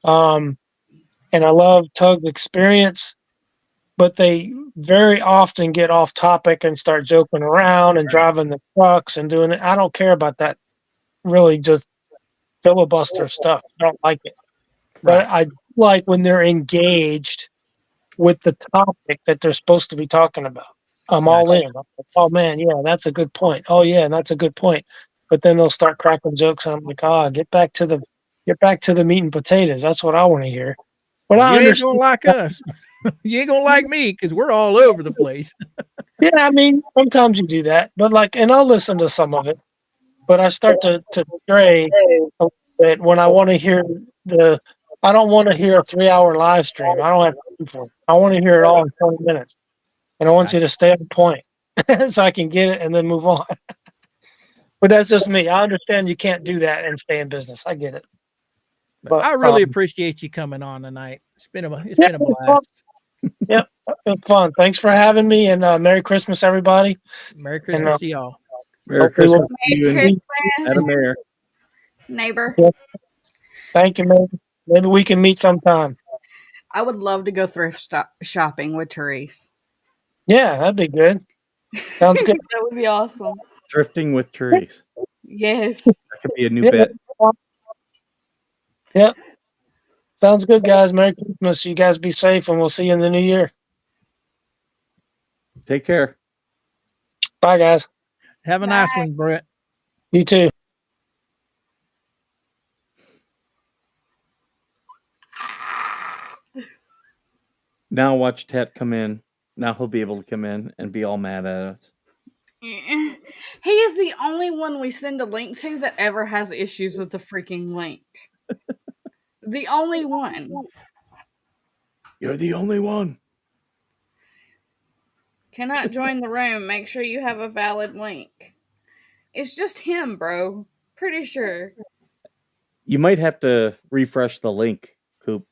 and I love Tug's experience. But they very often get off topic and start joking around and driving the trucks and doing it. I don't care about that. Really, just filibuster stuff. I don't like it. But I like when they're engaged with the topic that they're supposed to be talking about. I'm all in. Oh man, yeah, that's a good point. Oh yeah, that's a good point. But then they'll start cracking jokes, and I'm like, get back to the meat and potatoes. That's what I want to hear. But you ain't gonna like us. You ain't gonna like me, because we're all over the place. Yeah, I mean, sometimes you do that, but and I'll listen to some of it. But I start to stray a little bit when I want to hear I don't want to hear a 3-hour live stream. I don't have time for it. I want to hear it all in 20 minutes. And I want you to stay on point so I can get it and then move on. But that's just me. I understand you can't do that and stay in business. I get it. But I really appreciate you coming on tonight. It's been a blast. Yep, it's fun. Thanks for having me, and Merry Christmas, everybody. Merry Christmas to y'all. Merry Christmas to you Merry and Christmas, Madam Mayor. neighbor. Yep. Thank you, man. Maybe we can meet sometime. I would love to go thrift shopping with Therese. Yeah, that'd be good. Sounds good. That would be awesome. Thrifting with Therese. Yes. That could be a new bit. Yeah. Sounds good, guys. Merry Christmas. You guys be safe, and we'll see you in the new year. Take care. Bye, guys. Have a nice one, Brett. You too. Now watch Tet come in. Now he'll be able to come in and be all mad at us. He is the only one we send a link to that ever has issues with the freaking link. The only one. You're the only one. Cannot join the room. Make sure you have a valid link. It's just him, bro. Pretty sure. You might have to refresh the link, Coop.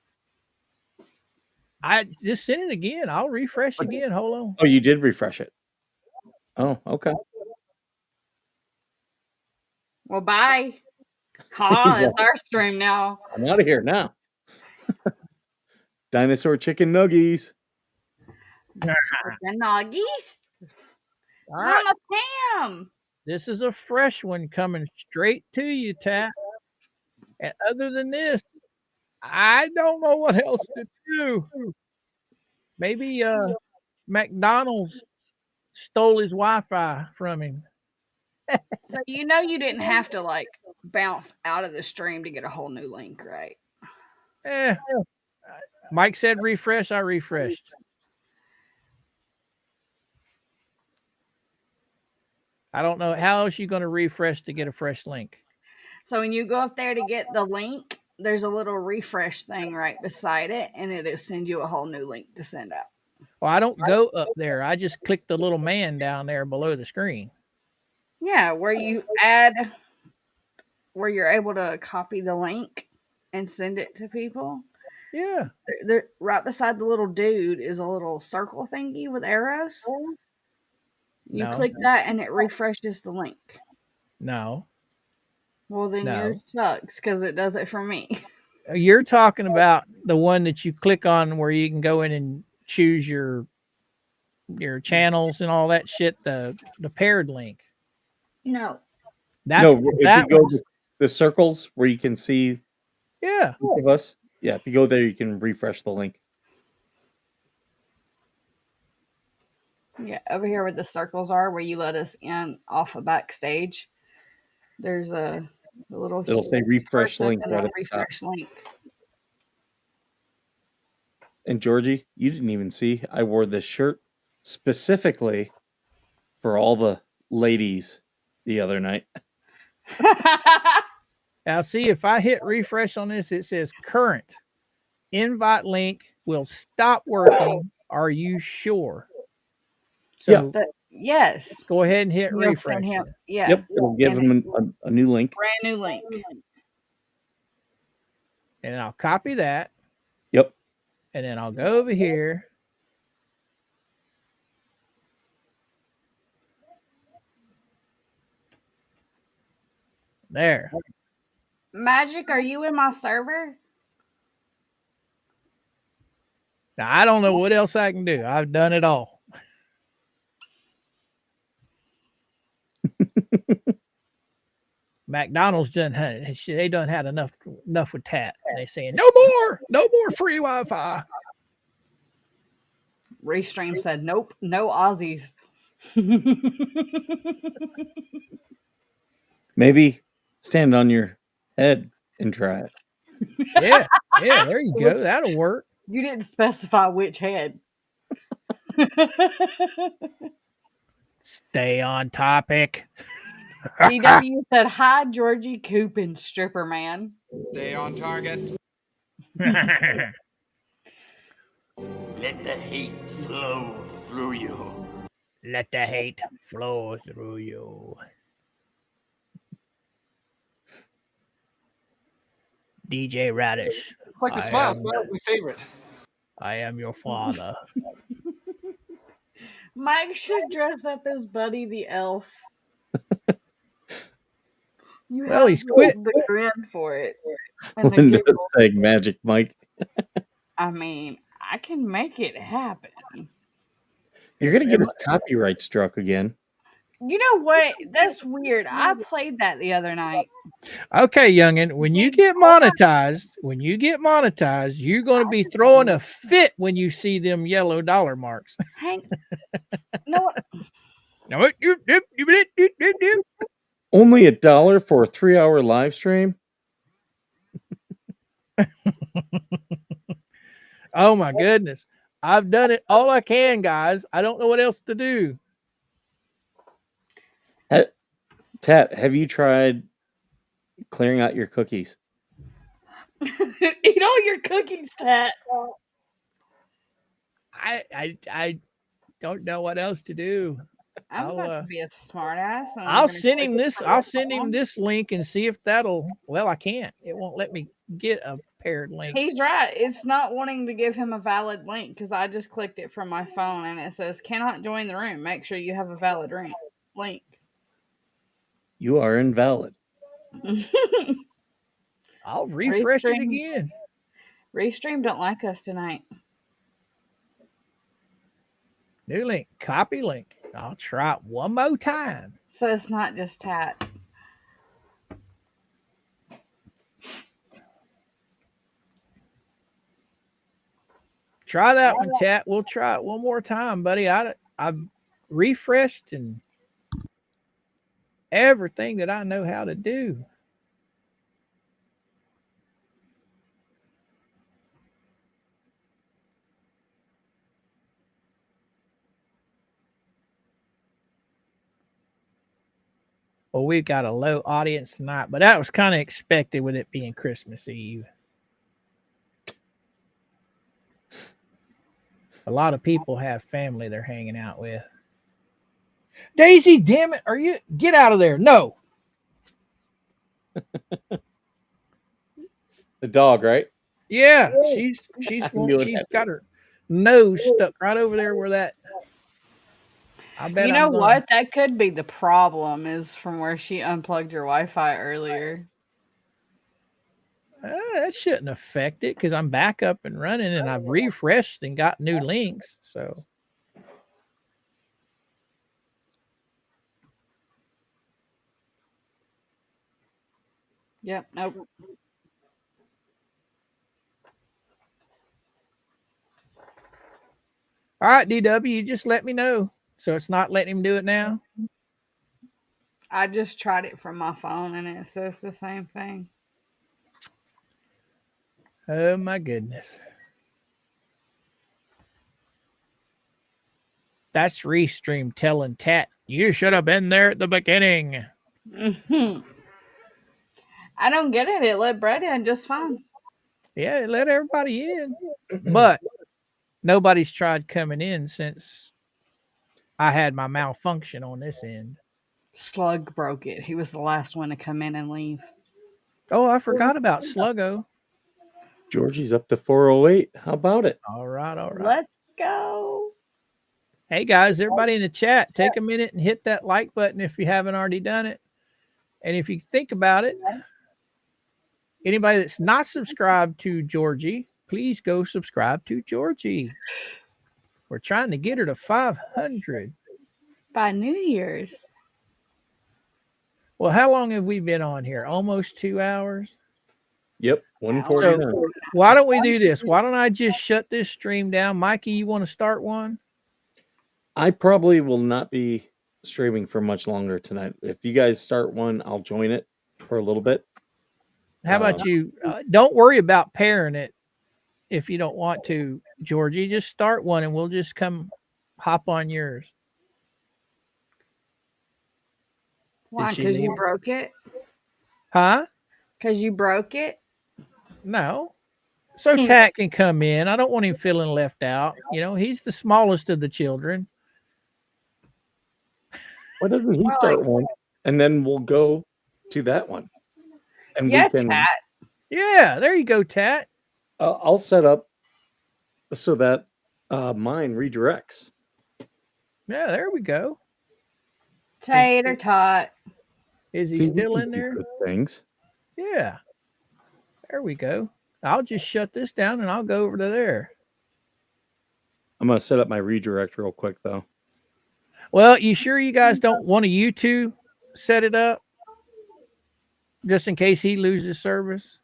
I just sent it again. I'll refresh again. Hold on. Oh, you did refresh it. Oh, okay. Well, bye. Ha, it's our stream now. I'm out of here now. Dinosaur chicken nuggies. Chicken nuggies. All right. Mama Pam. This is a fresh one coming straight to you, Tat. And other than this, I don't know what else to do. Maybe McDonald's stole his Wi-Fi from him. So you know you didn't have to like bounce out of the stream to get a whole new link, right? Mike said refresh. I refreshed. I don't know how else you going to refresh to get a fresh link. So when you go up there to get the link, there's a little refresh thing right beside it, and it'll send you a whole new link to send out. Well, I don't go up there. I just click the little man down there below the screen. Yeah, where you add, where you're able to copy the link and send it to people. Yeah. They're right beside the little dude is a little circle thingy with arrows. You click that and it refreshes the link. No. Well, then yours sucks because it does it for me. You're talking about the one that you click on where you can go in and choose your channels and all that shit, the paired link. No. That's if that you go to the circles where you can see each of us. Yeah, if you go there, you can refresh the link. Yeah, over here where the circles are, where you let us in off a backstage, there's a little. It'll say refresh link right at the top. Refresh link. And Georgie, you didn't even see I wore this shirt specifically for all the ladies the other night. Now, see, if I hit refresh on this, it says current invite link will stop working. Are you sure? So yes. Go ahead and hit refresh. Yeah. Yep. It'll give him a new link. Brand new link. And I'll copy that. Yep. And then I'll go over here. There. Magic, are you in my server? Now, I don't know what else I can do. I've done it all. McDonald's done had enough with that. And they saying no more free Wi-Fi. Restream said nope, no Aussies. Maybe stand on your head and try it. Yeah, there you go. That'll work. You didn't specify which head. Stay on topic. DW said, hi, Georgie Coop and Stripper Man. Stay on target. Let the hate flow through you. Let the hate flow through you. DJ Radish. It's like the smile. Smile is my favorite. I am your father. Mike should dress up as Buddy the Elf. You Well, have he's quit. the grin for it. And the Linda's giggle. saying Magic Mike. I mean, I can make it happen. You're gonna get us copyright struck again. You know what? That's weird. I played that the other night. Okay, youngin, when you get monetized, you're going to be throwing a fit when you see them yellow dollar marks. Hank, no. Only $1 for a 3-hour live stream. Oh my goodness. I've done it all I can, guys. I don't know what else to do. Tat, have you tried clearing out your cookies? Eat all your cookies, Tat. I don't know what else to do. I'm about to be a smartass. I'll send him this. I'll send him this link and see if that'll. Well, I can't. It won't let me get a paired link. He's right. It's not wanting to give him a valid link because I just clicked it from my phone and it says cannot join the room. Make sure you have a valid link. You are invalid. I'll refresh it again. Restream don't like us tonight. New link. Copy link. I'll try it one more time. So it's not just Tat. Try that one, Tat. We'll try it one more time, buddy. I've refreshed and everything that I know how to do. Well, we've got a low audience tonight, but that was kind of expected with it being Christmas Eve. A lot of people have family they're hanging out with. Daisy, damn it. Get out of there. No. The dog, right? Yeah, she's got her nose stuck right over there where that. I bet you know what? That could be the problem is from where she unplugged your Wi-Fi earlier. That shouldn't affect it because I'm back up and running and I've refreshed and got new links. So. Yep. Nope. All right, DW, you just let me know. So it's not letting him do it now? I just tried it from my phone and it says the same thing. Oh, my goodness. That's Restream telling Tat, you should have been there at the beginning. Mm-hmm. I don't get it. It let Brett in just fine. Yeah, it let everybody in. But nobody's tried coming in since I had my malfunction on this end. Slug broke it. He was the last one to come in and leave. Oh, I forgot about Sluggo. Georgie's up to 408. How about it? All right. Let's go. Hey, guys, everybody in the chat, take a minute and hit that like button if you haven't already done it. And if you think about it, anybody that's not subscribed to Georgie, please go subscribe to Georgie. We're trying to get her to 500. By New Year's. Well, how long have we been on here? Almost 2 hours? Yep, 149. So why don't we do this? Why don't I just shut this stream down? Mikey, you want to start one? I probably will not be streaming for much longer tonight. If you guys start one, I'll join it for a little bit. How about you? Don't worry about pairing it if you don't want to, Georgie. Just start one and we'll just come hop on yours. Why? Because you broke it? Huh? Because you broke it? No. So Tat can come in. I don't want him feeling left out. You know, he's the smallest of the children. Why doesn't he start one? And then we'll go to that one. And Yeah, we can. Tat. Yeah, there you go, Tat. I'll set up so that mine redirects. Yeah, there we go. Tater tot. Is he See, we still can in do there? good things. Yeah. There we go. I'll just shut this down and I'll go over to there. I'm gonna set up my redirect real quick though. Well, you sure you guys don't want you two set it up? Just in case he loses service?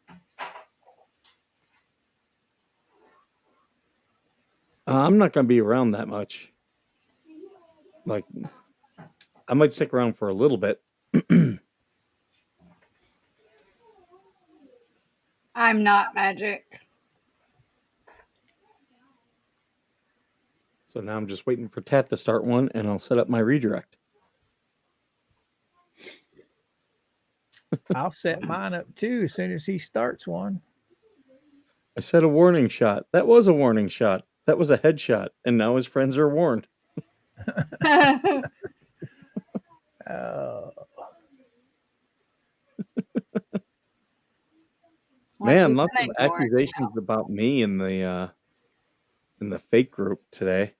I'm not gonna be around that much. Like, I might stick around for a little bit. I'm not magic. So now I'm just waiting for Tat to start one, and I'll set up my redirect. I'll set mine up too as soon as he starts one. I said a warning shot. That was a warning shot. That was a headshot, and now his friends are warned. Man, lots of accusations about me in the fake group today.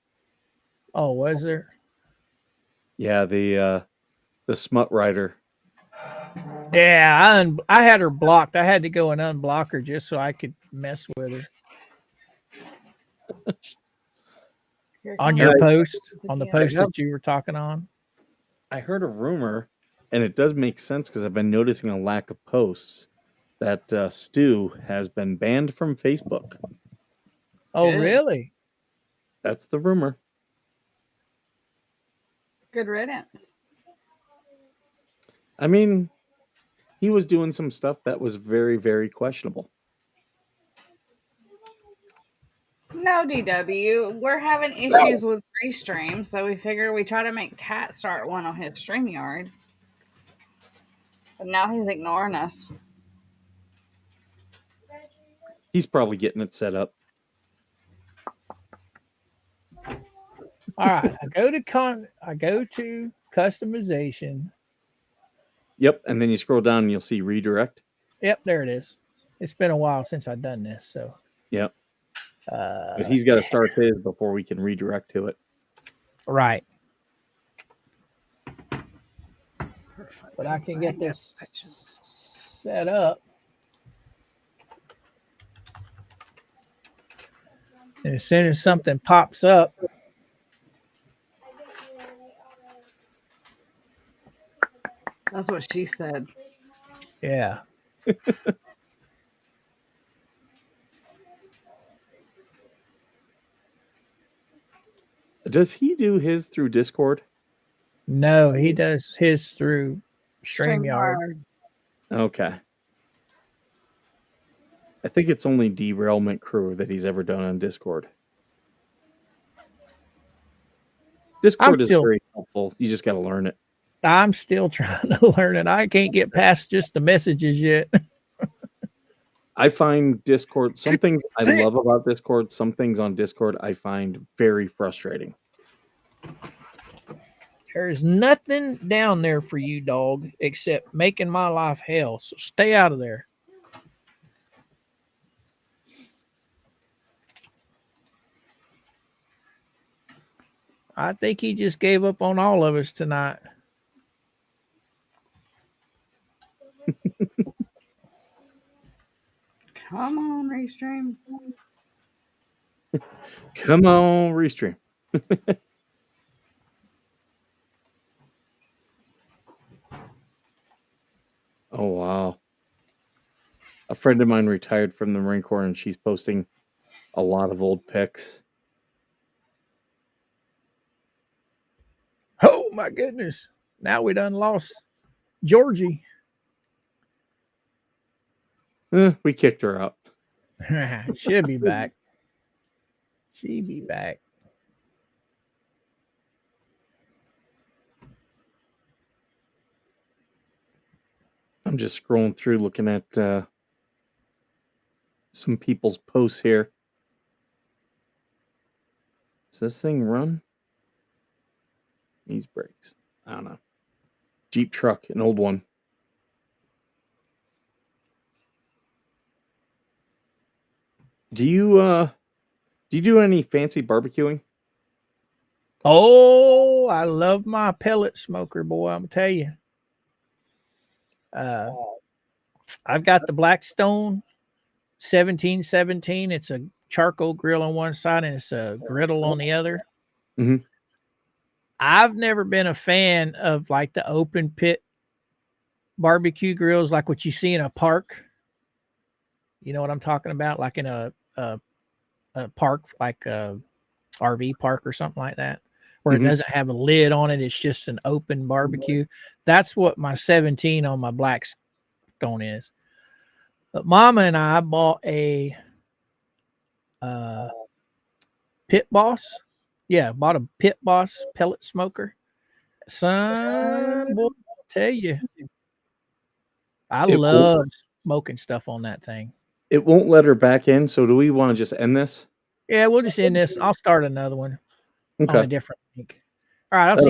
Oh, was there? Yeah, the smut writer. Yeah, I had her blocked. I had to go and unblock her just so I could mess with her. On your post, on the post that you were talking on? I heard a rumor, and it does make sense because I've been noticing a lack of posts, that Stu has been banned from Facebook. Oh, really? That's the rumor. Good riddance. I mean, he was doing some stuff that was very, very questionable. No, DW. We're having issues with Restream, so we figured we try to make Tat start one on his StreamYard. But now he's ignoring us. He's probably getting it set up. All right, I go to customization. Yep, and then you scroll down and you'll see redirect. Yep, there it is. It's been a while since I've done this, so. Yep. But he's got to start his before we can redirect to it. Right. But I can get this set up. And as soon as something pops up, That's what she said. yeah. Does he do his through Discord? No, he does his through StreamYard. Okay. I think it's only Derailment Crew that he's ever done on Discord. Discord is very helpful. You just got to learn it. I'm still trying to learn it. I can't get past just the messages yet. I find Discord, some things I love about Discord, some things on Discord I find very frustrating. There's nothing down there for you, dog, except making my life hell. So stay out of there. I think he just gave up on all of us tonight. Come on, Restream. Come on, Restream. Oh, wow. A friend of mine retired from the Marine Corps, and she's posting a lot of old pics. Oh, my goodness. Now we done lost Georgie. We kicked her out. She'll be back. She'll be back. I'm just scrolling through looking at some people's posts here. Does this thing run? Needs brakes. I don't know. Jeep truck, an old one. Do you do any fancy barbecuing? Oh, I love my pellet smoker, boy. I'm gonna tell you. I've got the Blackstone 1717. It's a charcoal grill on one side and it's a griddle on the other. Mm-hmm. I've never been a fan of like the open pit barbecue grills, like what you see in a park. You know what I'm talking about? Like in a park, like a RV park or something like that, where it doesn't have a lid on it. It's just an open barbecue. That's what my 17 on my Blackstone is. But Mama and I bought a Pit Boss. Yeah, bought a Pit Boss pellet smoker. Son, boy, I'll tell you, I love smoking stuff on that thing. It won't let her back in. So do we want to just end this? Yeah, we'll just end this. I'll start another one on Okay. a different link. All right, I'll see